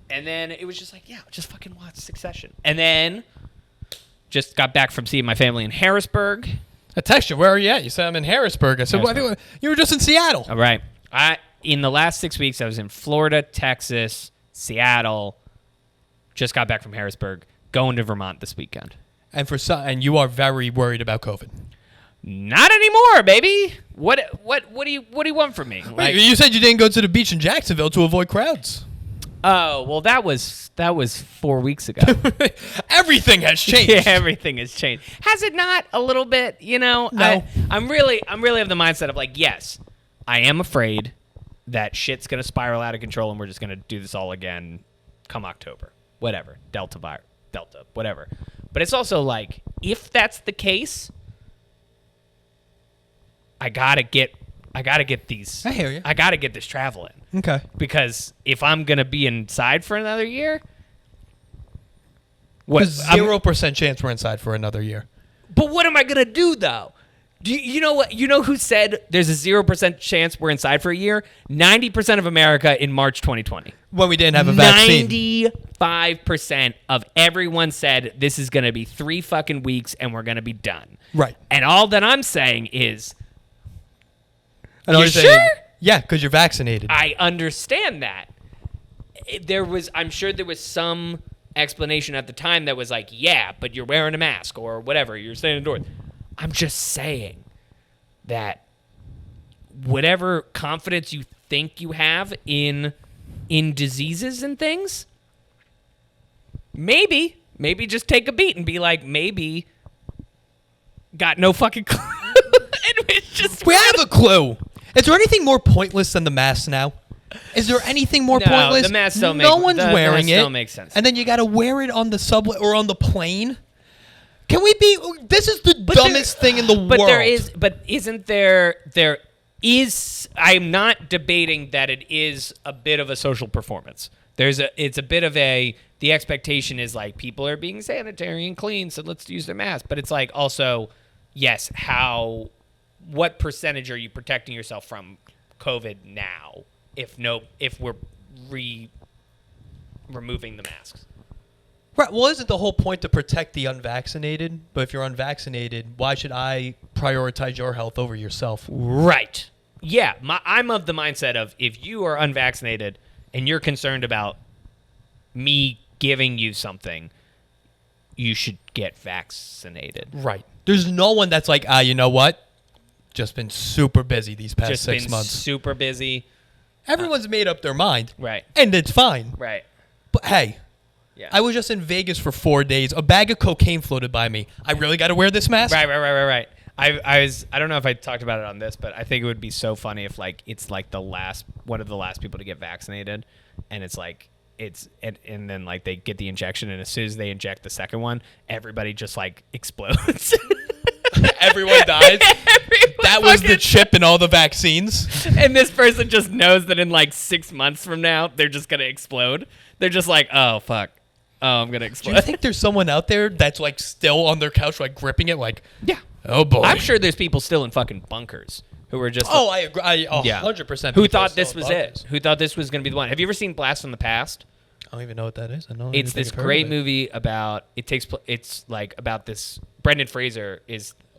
then it was just like, yeah, just fucking watch Succession. And then just got back from seeing my family in Harrisburg. I texted you, where are you at? You said I'm in Harrisburg. I said, what? You were just in Seattle. All right. In the last 6 weeks, I was in Florida, Texas, Seattle. Just got back from Harrisburg. Going to Vermont this weekend. And you are very worried about COVID. Not anymore, baby. What do you want from me? Wait, you said you didn't go to the beach in Jacksonville to avoid crowds. Oh, well, that was 4 weeks ago. Everything has changed. Yeah, everything has changed. Has it not a little bit? You know, no. I'm really of the mindset of like, yes, I am afraid that shit's gonna spiral out of control and we're just gonna do this all again come October, whatever, Delta, whatever. But it's also like, if that's the case, I gotta get these. I hear you. I gotta get this travel in. Okay. Because if I'm gonna be inside for another year, what? 0% chance we're inside for another year. But what am I gonna do though? You know what? You know who said there's a 0% chance we're inside for a year? 90% of America in March 2020. When we didn't have a vaccine. 95% of everyone said this is gonna be 3 fucking weeks and we're gonna be done. Right. And all that I'm saying is, you sure? Yeah, because you're vaccinated. I understand that. I'm sure there was some explanation at the time that was like, yeah, but you're wearing a mask or whatever. You're staying indoors. I'm just saying that whatever confidence you think you have in diseases and things, maybe just take a beat and be like, maybe got no fucking clue. We have a clue. Is there anything more pointless than the mask now? Is there anything more pointless? The mask don't no one's wearing it. Don't make sense. And then you got to wear it on the subway or on the plane. Can we be? This is the dumbest thing in the world. Isn't there I'm not debating that it is a bit of a social performance. It's a bit of the expectation is like people are being sanitary and clean, so let's use their mask. But it's like also, yes, what percentage are you protecting yourself from COVID now? If we're removing the masks. Right. Well, isn't the whole point to protect the unvaccinated? But if you're unvaccinated, why should I prioritize your health over yourself? Right. Yeah. I'm of the mindset of if you are unvaccinated and you're concerned about me giving you something, you should get vaccinated. Right. There's no one that's like, you know what? Just been super busy these past 6 months. Super busy. Everyone's made up their mind. Right. And it's fine. Right. But hey. Yeah. I was just in Vegas for 4 days. A bag of cocaine floated by me. I really got to wear this mask? Right. I don't know if I talked about it on this, but I think it would be so funny if like it's like one of the last people to get vaccinated, and it's like and then like they get the injection, and as soon as they inject the second one, everybody just like explodes. Everyone dies. That was the chip in all the vaccines. And this person just knows that in like 6 months from now, they're just gonna explode. They're just like, oh fuck. Oh, I'm going to explode. Do you think there's someone out there that's like still on their couch, like gripping it like, yeah. Oh boy. I'm sure there's people still in fucking bunkers who are just. Oh, I agree. 100%. Who thought this was it? Who thought this was going to be the one? Have you ever seen Blast from the Past? I don't even know what that is. It's this great movie about, it's like about this, Brendan Fraser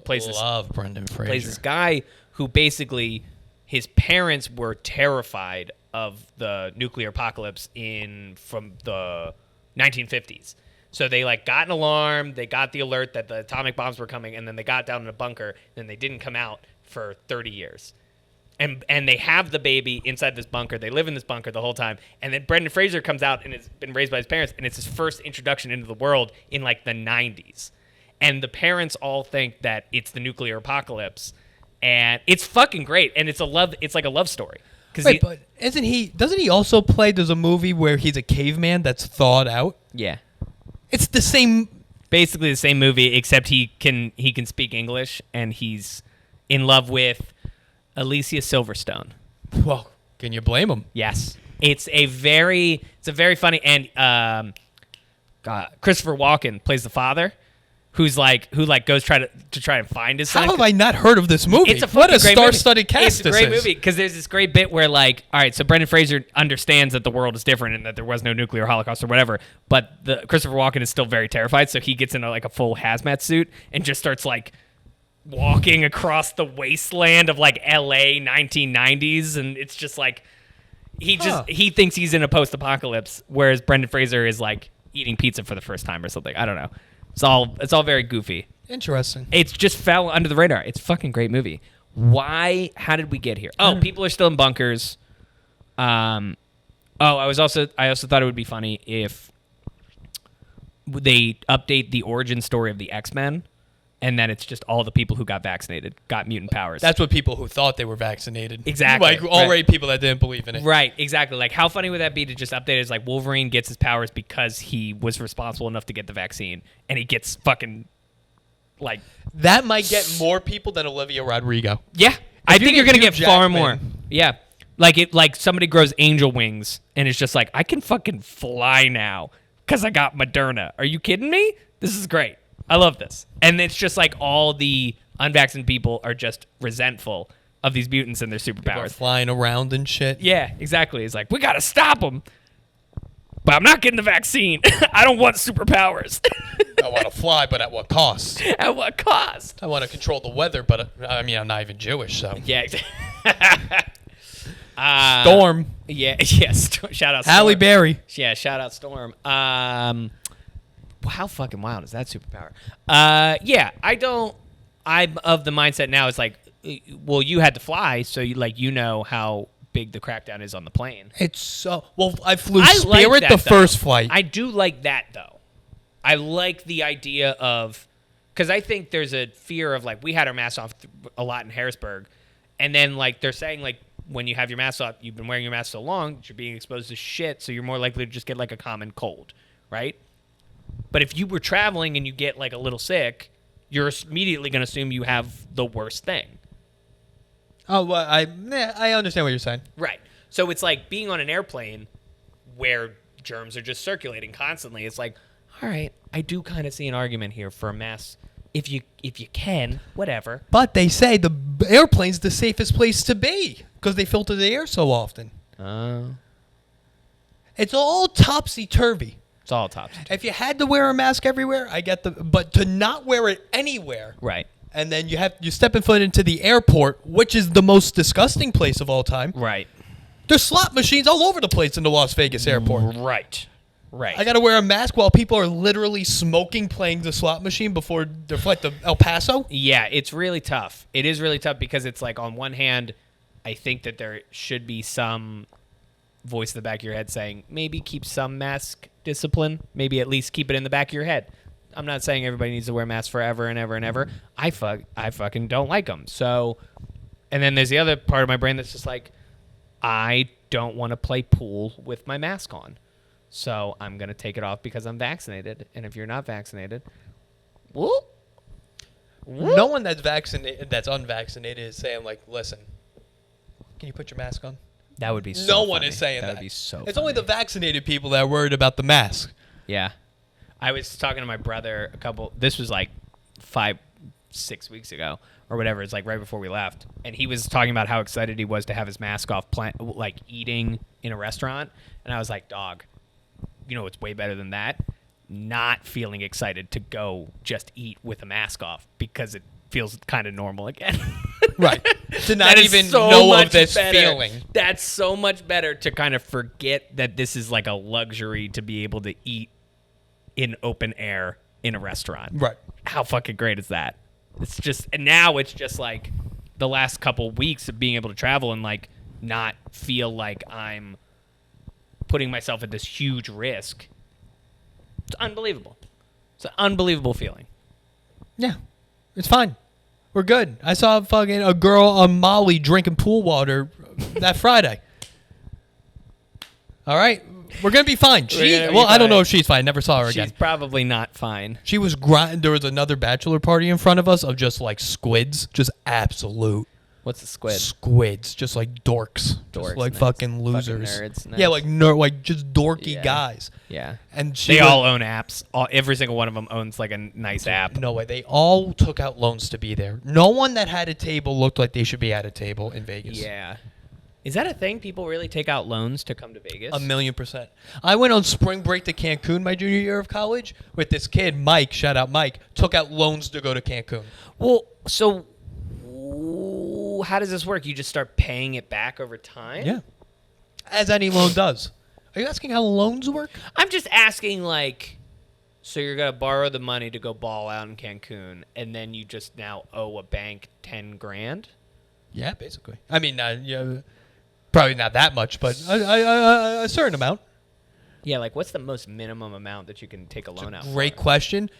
plays this guy who basically, his parents were terrified of the nuclear apocalypse from the 1950s. So they like got an alarm, they got the alert that the atomic bombs were coming, and then they got down in a bunker, and they didn't come out for 30 years. And they have the baby inside this bunker. They live in this bunker the whole time. And then Brendan Fraser comes out and has been raised by his parents, and it's his first introduction into the world in like the 90s. And the parents all think that it's the nuclear apocalypse, and it's fucking great. And it's like a love story. Wait, but doesn't he also play, there's a movie where he's a caveman that's thawed out? Yeah. It's the same. Basically the same movie, except he can speak English, and he's in love with Alicia Silverstone. Well, can you blame him? Yes. It's a very funny, and Christopher Walken plays the father. Who goes try and find his son. How have I not heard of this movie? It's what a star-studded cast. It's a great movie because there's this great bit where like, all right, so Brendan Fraser understands that the world is different and that there was no nuclear holocaust or whatever, but Christopher Walken is still very terrified, so he gets into like a full hazmat suit and just starts like walking across the wasteland of like LA 1990s, and it's just like he thinks he's in a post-apocalypse, whereas Brendan Fraser is like eating pizza for the first time or something. I don't know. It's all very goofy. Interesting. It's just fell under the radar. It's a fucking great movie. Why? How did we get here? Oh, people are still in bunkers. I also thought it would be funny if they update the origin story of the X-Men, and then it's just all the people who got vaccinated got mutant powers. That's what people who thought they were vaccinated. Exactly. Like already people that didn't believe in it. Right, exactly. Like how funny would that be to just update it as like Wolverine gets his powers because he was responsible enough to get the vaccine, and he gets fucking like... That might get more people than Olivia Rodrigo. Yeah. I think you're going to get far more. Yeah. Like somebody grows angel wings and it's just like, I can fucking fly now because I got Moderna. Are you kidding me? This is great. I love this. And it's just like all the unvaccinated people are just resentful of these mutants and their superpowers. People are flying around and shit. Yeah, exactly. It's like, we got to stop them. But I'm not getting the vaccine. I don't want superpowers. I want to fly, but at what cost? At what cost? I want to control the weather, but I'm not even Jewish, so. Yeah. Storm. Yeah. Yes. Shout out Storm. Halle Berry. Yeah. Shout out Storm. How fucking wild is that superpower? Yeah. I'm of the mindset now. It's like, well, you had to fly, so you know how big the crackdown is on the plane. It's so well. I flew Spirit like first flight. I do like that though. I like the idea of, because I think there's a fear of like we had our masks off a lot in Harrisburg, and then like they're saying like when you have your mask off, you've been wearing your mask so long that you're being exposed to shit, so you're more likely to just get like a common cold, right? But if you were traveling and you get like a little sick, you're immediately going to assume you have the worst thing. Oh, well, I understand what you're saying. Right. So it's like being on an airplane where germs are just circulating constantly. It's like, all right, I do kind of see an argument here for a mask. If you can, whatever. But they say the airplane's the safest place to be because they filter the air so often. It's all topsy-turvy. It's all topsy-turvy. If you had to wear a mask everywhere, I get but to not wear it anywhere. Right. And then you stepping foot into the airport, which is the most disgusting place of all time. Right. There's slot machines all over the place in the Las Vegas airport. Right. Right. I got to wear a mask while people are literally smoking playing the slot machine before their flight to El Paso. Yeah, it's really tough. It is really tough because it's like on one hand, I think that there should be some voice in the back of your head saying maybe keep some mask discipline. Maybe at least keep it in the back of your head. I'm not saying everybody needs to wear masks forever and ever and ever. I fucking don't like them. So, and then there's the other part of my brain that's just like, I don't want to play pool with my mask on. So I'm going to take it off because I'm vaccinated. And if you're not vaccinated, whoop. No one that's unvaccinated is saying like, listen, can you put your mask on? That would be so No funny. one is saying that. That would be so It's funny. only the vaccinated people that are worried about the mask. Yeah. I was talking to my brother this was like 5-6 weeks ago or whatever. It's like right before we left. And he was talking about how excited he was to have his mask off, like eating in a restaurant. And I was like, dog, you know what's way better than that? Not feeling excited to go just eat with a mask off because it feels kind of normal again. Right. To not even so know much of this better. feeling. That's so much better to kind of forget that this is like a luxury to be able to eat in open air in a restaurant. Right. How fucking great is that? And now it's just like the last couple weeks of being able to travel and like not feel like I'm putting myself at this huge risk. It's unbelievable. It's an unbelievable feeling. Yeah. It's fine. We're good. I saw fucking a girl on Molly drinking pool water that Friday. All right. We're going to be fine. I don't know if she's fine. Never saw her again. She's probably not fine. She was there was another bachelor party in front of us of just like squids. Just absolute. What's a squid? Squids. Just like dorks. Just like nice. fucking losers. Fucking nerds. Nice. Yeah, like just dorky guys. Yeah. And they all own apps. Every single one of them owns like a nice app. No way. They all took out loans to be there. No one that had a table looked like they should be at a table in Vegas. Yeah. Is that a thing? People really take out loans to come to Vegas? 1,000,000%. I went on spring break to Cancun my junior year of college with this kid, Mike, shout out Mike, took out loans to go to Cancun. Well, so how does this work? You just start paying it back over time? Yeah. As any loan does. Are you asking how loans work? I'm just asking, like, so you're going to borrow the money to go ball out in Cancun, and then you just now owe a bank $10,000? Yeah, basically. I mean, probably not that much, but a certain amount. Yeah, like what's the most minimum amount that you can take a loan out for? Great question.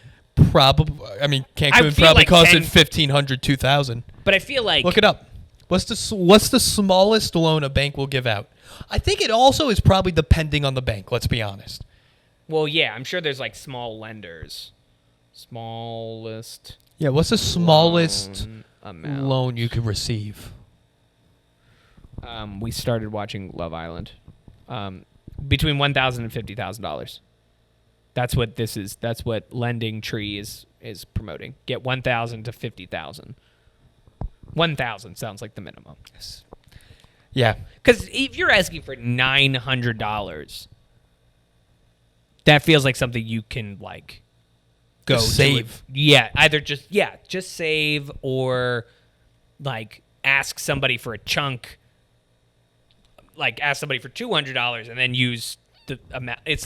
Probably. I mean, Cancun probably like costed $1,500, $2,000. But I feel like look it up. What's the smallest loan a bank will give out? I think it also is probably depending on the bank. Let's be honest. Well, yeah, I'm sure there's like small lenders. Smallest. Yeah, what's the smallest amount loan you could receive? We started watching Love Island. Between $1,000 and $50,000. That's what this is. That's what Lending Tree is promoting. Get $1,000 to $50,000. 1,000 sounds like the minimum. Yes. Yeah. Because if you're asking for $900, that feels like something you can like go just save. Either just save or like ask somebody for a chunk. Like ask somebody for $200 and then use the amount. It's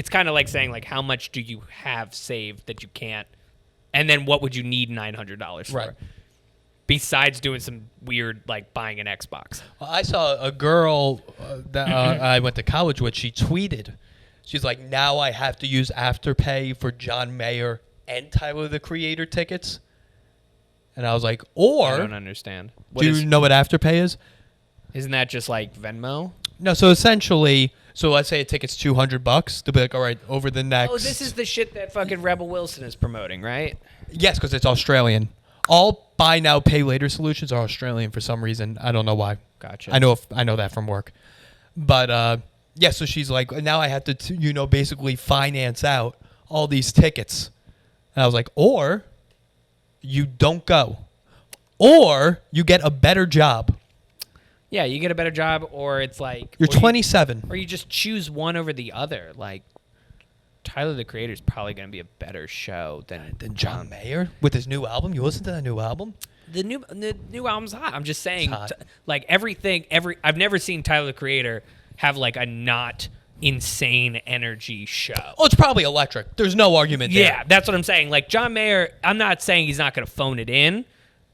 kind of like saying like how much do you have saved that you can't, and then what would you need $900 for? Right. Besides doing some weird, like, buying an Xbox. Well, I saw a girl that I went to college with. She tweeted. She's like, now I have to use Afterpay for John Mayer and Tyler, the Creator tickets. And I was like, I don't understand. Do you know what Afterpay is? Isn't that just like Venmo? No, so essentially, let's say a ticket's $200. They'll be like, all right, over the next... Oh, this is the shit that fucking Rebel Wilson is promoting, right? Yes, because it's Australian. all buy now, pay later solutions are Australian for some reason. I don't know why. Gotcha. I know that from work. But yeah, so she's like, now I have to, basically finance out all these tickets. And I was like, or you don't go, or you get a better job. Yeah, you get a better job, or it's like you're 27, or you just choose one over the other. Like Tyler the Creator is probably going to be a better show than John Mayer with his new album. You listen to that new album? The new album's hot. I'm just saying, like I've never seen Tyler the Creator have like a not insane energy show. Oh, it's probably electric. There's no argument there. Yeah, that's what I'm saying. Like John Mayer, I'm not saying he's not going to phone it in,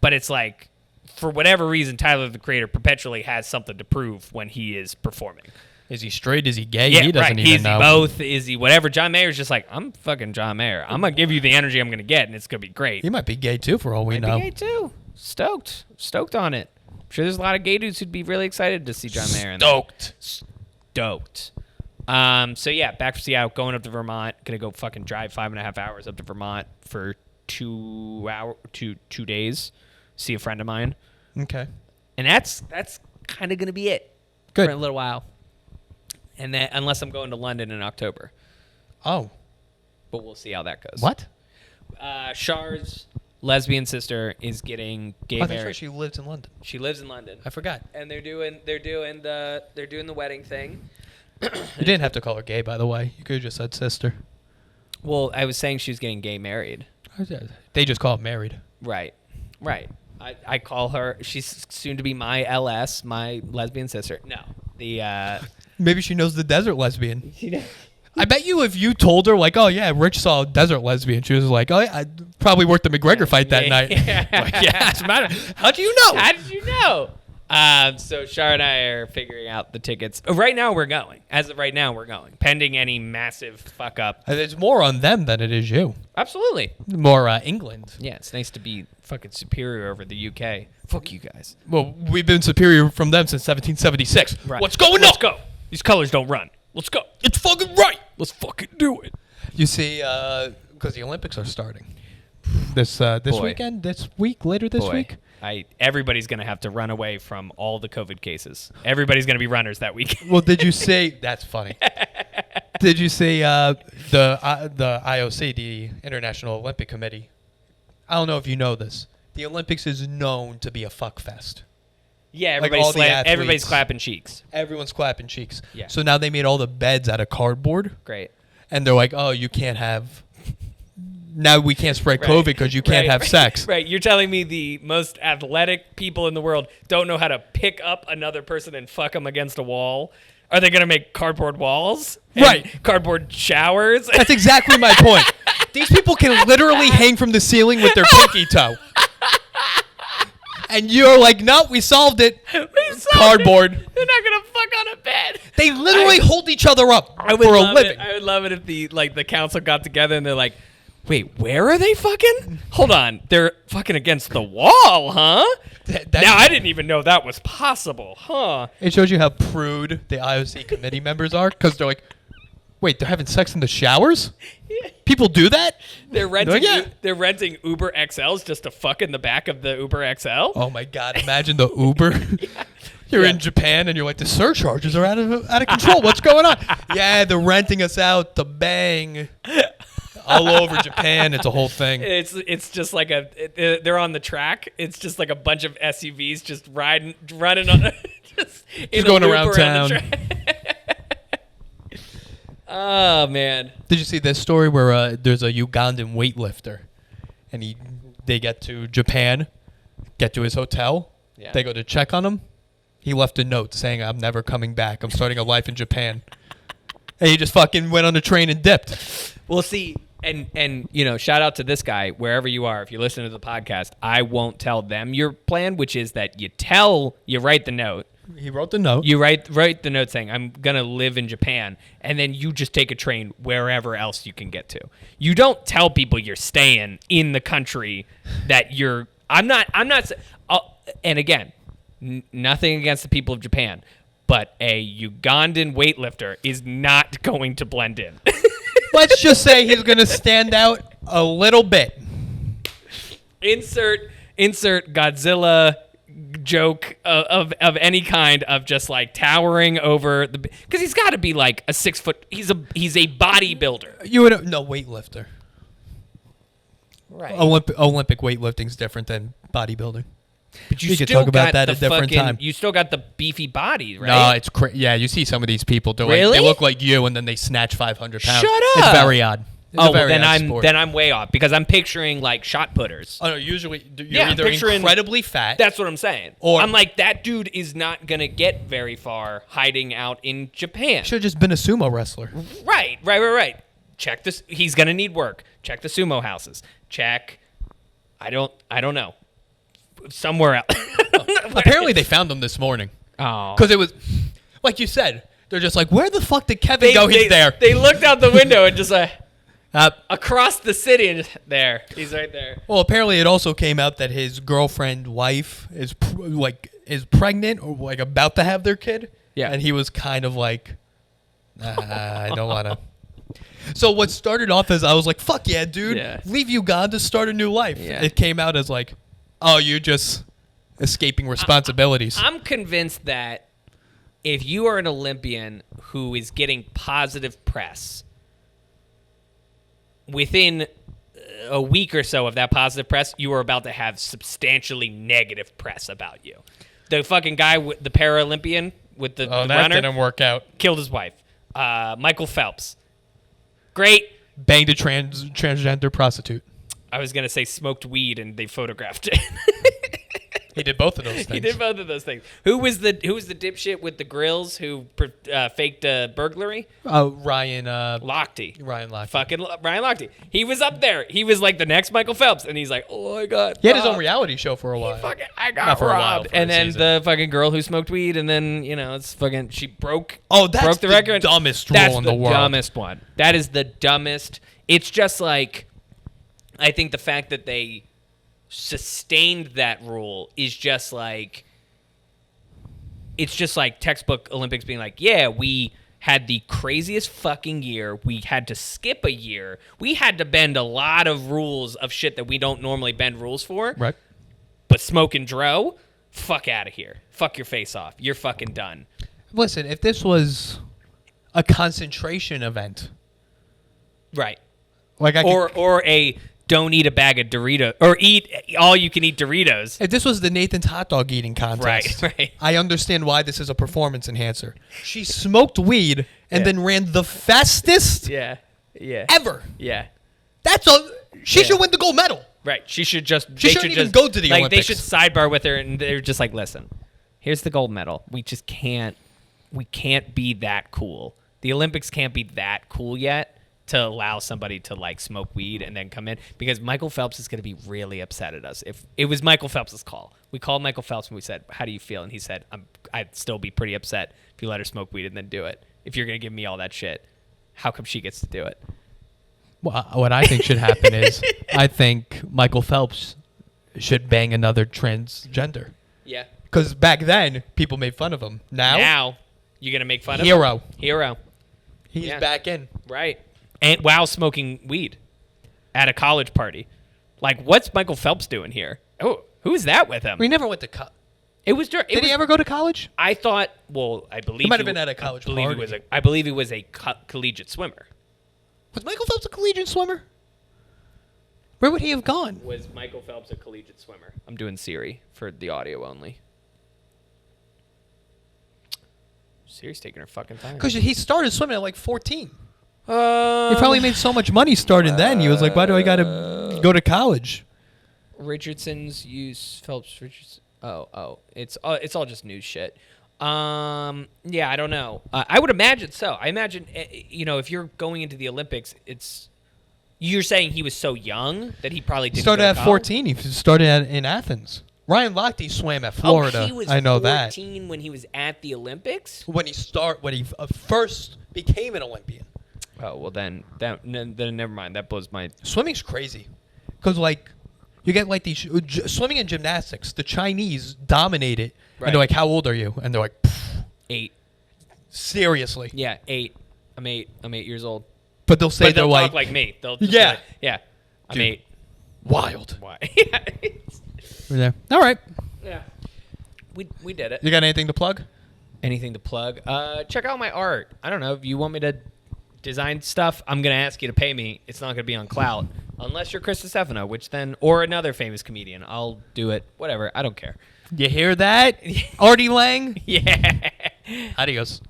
but it's like, for whatever reason, Tyler the Creator perpetually has something to prove when he is performing. Is he straight? Is he gay? Yeah, he doesn't right. even know. Is he both? Is he whatever? John Mayer's just like, I'm fucking John Mayer. I'm going to give you the energy I'm going to get, and it's going to be great. He might be gay, too, for all we know. Might be gay, too. Stoked on it. I'm sure there's a lot of gay dudes who'd be really excited to see John Mayer in there. Stoked. So yeah, back from Seattle, going up to Vermont. Gonna go fucking drive 5.5 hours up to Vermont for 2 days. See a friend of mine. Okay. And that's kind of gonna be it. Good. For a little while. And then unless I'm going to London in October. Oh. But we'll see how that goes. What? Char's lesbian sister is getting gay married. That's right. She lives in London. She lives in London. I forgot. And they're doing the wedding thing. You didn't have to call her gay, by the way. You could have just said sister. Well, I was saying she was getting gay married. They just call it married. Right. I call her. She's soon to be my LS, my lesbian sister. No, maybe she knows the desert lesbian. I bet you if you told her, like, oh, yeah, Rich saw a desert lesbian, she was like, oh, yeah, I probably worked the McGregor fight that night. Like, yeah, it's matter. How do you know? How did you know? So Shar and I are figuring out the tickets. Right now, we're going. As of right now, we're going. Pending any massive fuck up. It's more on them than it is you. Absolutely. More England. Yeah, it's nice to be fucking superior over the UK. Fuck you guys. Well, we've been superior from them since 1776. Right. What's going on? Let's go. These colors don't run. Let's go. It's fucking right. Let's fucking do it. You see, because the Olympics are starting this weekend, later this week. Everybody's going to have to run away from all the COVID cases. Everybody's going to be runners that weekend. Well, did you see? That's funny. Did you see the IOC, the International Olympic Committee? I don't know if you know this. The Olympics is known to be a fuck fest. Yeah, everybody's clapping cheeks. Everyone's clapping cheeks. Yeah. So now they made all the beds out of cardboard. Great. And they're like, oh, you can't have... Now we can't spread COVID because you can't have sex. Right. You're telling me the most athletic people in the world don't know how to pick up another person and fuck them against a wall? Are they going to make cardboard walls? Right. Cardboard showers? That's exactly my point. These people can literally hang from the ceiling with their pinky toe. And you're like, no, we solved it. Cardboard. They're not going to fuck on a bed. They literally hold each other up for a living. I would love it if the council got together and they're like, wait, where are they fucking? Hold on. They're fucking against the wall, huh? Now, I didn't even know that was possible, huh? It shows you how prude the IOC committee members are because they're like, wait, they're having sex in the showers? People do that? They're renting Uber XLs just to fuck in the back of the Uber XL? Oh, my God. Imagine the Uber. You're in Japan and you're like, the surcharges are out of control. What's going on? Yeah, they're renting us out to bang. All over Japan, it's a whole thing. It's just like they're on the track. It's just like a bunch of SUVs just running on, just going around town. Oh man! Did you see this story where there's a Ugandan weightlifter, and they get to Japan, get to his hotel, they go to check on him. He left a note saying, "I'm never coming back. I'm starting a life in Japan." And he just fucking went on a train and dipped. We'll see. And shout out to this guy, wherever you are, if you listen to the podcast, I won't tell them your plan, which is that you write the note. He wrote the note. You write the note saying, I'm going to live in Japan, and then you just take a train wherever else you can get to. You don't tell people you're staying in the country that you're, and again, nothing against the people of Japan, but a Ugandan weightlifter is not going to blend in. Let's just say he's going to stand out a little bit. Insert insert Godzilla joke of any kind of just like towering over the, because he's got to be like a 6 foot. He's a bodybuilder. You would no weightlifter. Right. Olympic weightlifting is different than bodybuilding. But you we still could talk about got that at a different time. You still got the beefy body, right? No, it's yeah. You see some of these people do Really? They look like you, and then they snatch 500 pounds. Shut up. It's very odd. Oh, well, then I'm way off because I'm picturing like shot putters. Oh no, usually you're either incredibly fat. That's what I'm saying. Or I'm like, that dude is not gonna get very far hiding out in Japan. Should have just been a sumo wrestler. Right. Check this. He's gonna need work. Check the sumo houses. Check. I don't know. Somewhere else. Apparently, they found him this morning. Oh, because it was like you said. They're just like, where the fuck did Kevin go? He's there. They looked out the window and just across the city, and there he's right there. Well, apparently, it also came out that his girlfriend, wife, is pregnant or like about to have their kid. Yeah, and he was kind of like, I don't want to. So what started off as I was like, fuck yeah, dude, leave Uganda, start a new life. Yeah. It came out as like, oh, you're just escaping responsibilities. I'm convinced that if you are an Olympian who is getting positive press, within a week or so of that positive press, you are about to have substantially negative press about you. The fucking guy, the Paralympian with the runner, that didn't work out. Killed his wife. Michael Phelps. Great. Banged a transgender prostitute. I was going to say smoked weed and they photographed it. He did both of those things. Who was the dipshit with the grills who faked a burglary? Ryan Lochte. Ryan Lochte. Fucking Ryan Lochte. He was up there. He was like the next Michael Phelps, and he's like, oh my god. He had his own reality show for a while. I got robbed. And then the fucking girl who smoked weed, and then it's fucking she broke. Oh, that's broke the record. Dumbest rule in the world. That's the dumbest one. That is the dumbest. It's just like, I think the fact that they sustained that rule is just like, it's just like textbook Olympics being like, yeah, we had the craziest fucking year. We had to skip a year. We had to bend a lot of rules of shit that we don't normally bend rules for. Right. But smoke and dro, fuck out of here. Fuck your face off. You're fucking done. Listen, if this was a concentration event, right? Like or a don't eat a bag of Doritos or eat all you can eat Doritos. If this was the Nathan's hot dog eating contest, right. I understand why this is a performance enhancer. She smoked weed and then ran the fastest ever. Yeah. She should win the gold medal. Right. She shouldn't even go to the Olympics. They should sidebar with her and they're just like, listen, here's the gold medal. We can't be that cool. The Olympics can't be that cool yet to allow somebody to like smoke weed and then come in, because Michael Phelps is going to be really upset at us. If it was Michael Phelps' call, we called Michael Phelps and we said, how do you feel? And he said, I'd still be pretty upset if you let her smoke weed and then do it. If you're going to give me all that shit, how come she gets to do it? Well, what I think should happen is I think Michael Phelps should bang another transgender. Yeah. Because back then, people made fun of him. Now you're going to make fun of him? Hero. He's back in. Right. And while smoking weed at a college party. Like, what's Michael Phelps doing here? Oh, who's that with him? We never went to college. Did he ever go to college? I thought, I believe he might have been at a college party. I believe he was a collegiate swimmer. Was Michael Phelps a collegiate swimmer? Where would he have gone? Was Michael Phelps a collegiate swimmer? I'm doing Siri for the audio only. Siri's taking her fucking time. Because he started swimming at like 14. He probably made so much money starting then. He was like, why do I got to go to college? Richardson's use Phelps Richardson. Oh, it's all just news shit. Yeah, I don't know. I would imagine so. I imagine if you're going into the Olympics, you're saying he was so young that he probably didn't started at 14. He started in Athens. Ryan Lochte swam at Florida. He was I know 14 that. when he was at the Olympics. When he first became an Olympian. Oh well, then never mind. That blows my. Swimming's crazy, because like you get like these swimming and gymnastics. The Chinese dominate it, and they're like, "How old are you?" And they're like, 8. Seriously? Yeah, 8. I'm 8 years old. But they'll say they'll like, talk like me. They'll yeah. I'm Dude, 8. Wild. Why? We're there. All right. Yeah. We did it. You got anything to plug? Anything to plug? Check out my art. I don't know. If you want me to design stuff, I'm going to ask you to pay me. It's not going to be on Clout. Unless you're Chris Deceffino, which then, or another famous comedian. I'll do it. Whatever. I don't care. You hear that? Artie Lang? Yeah. Adios.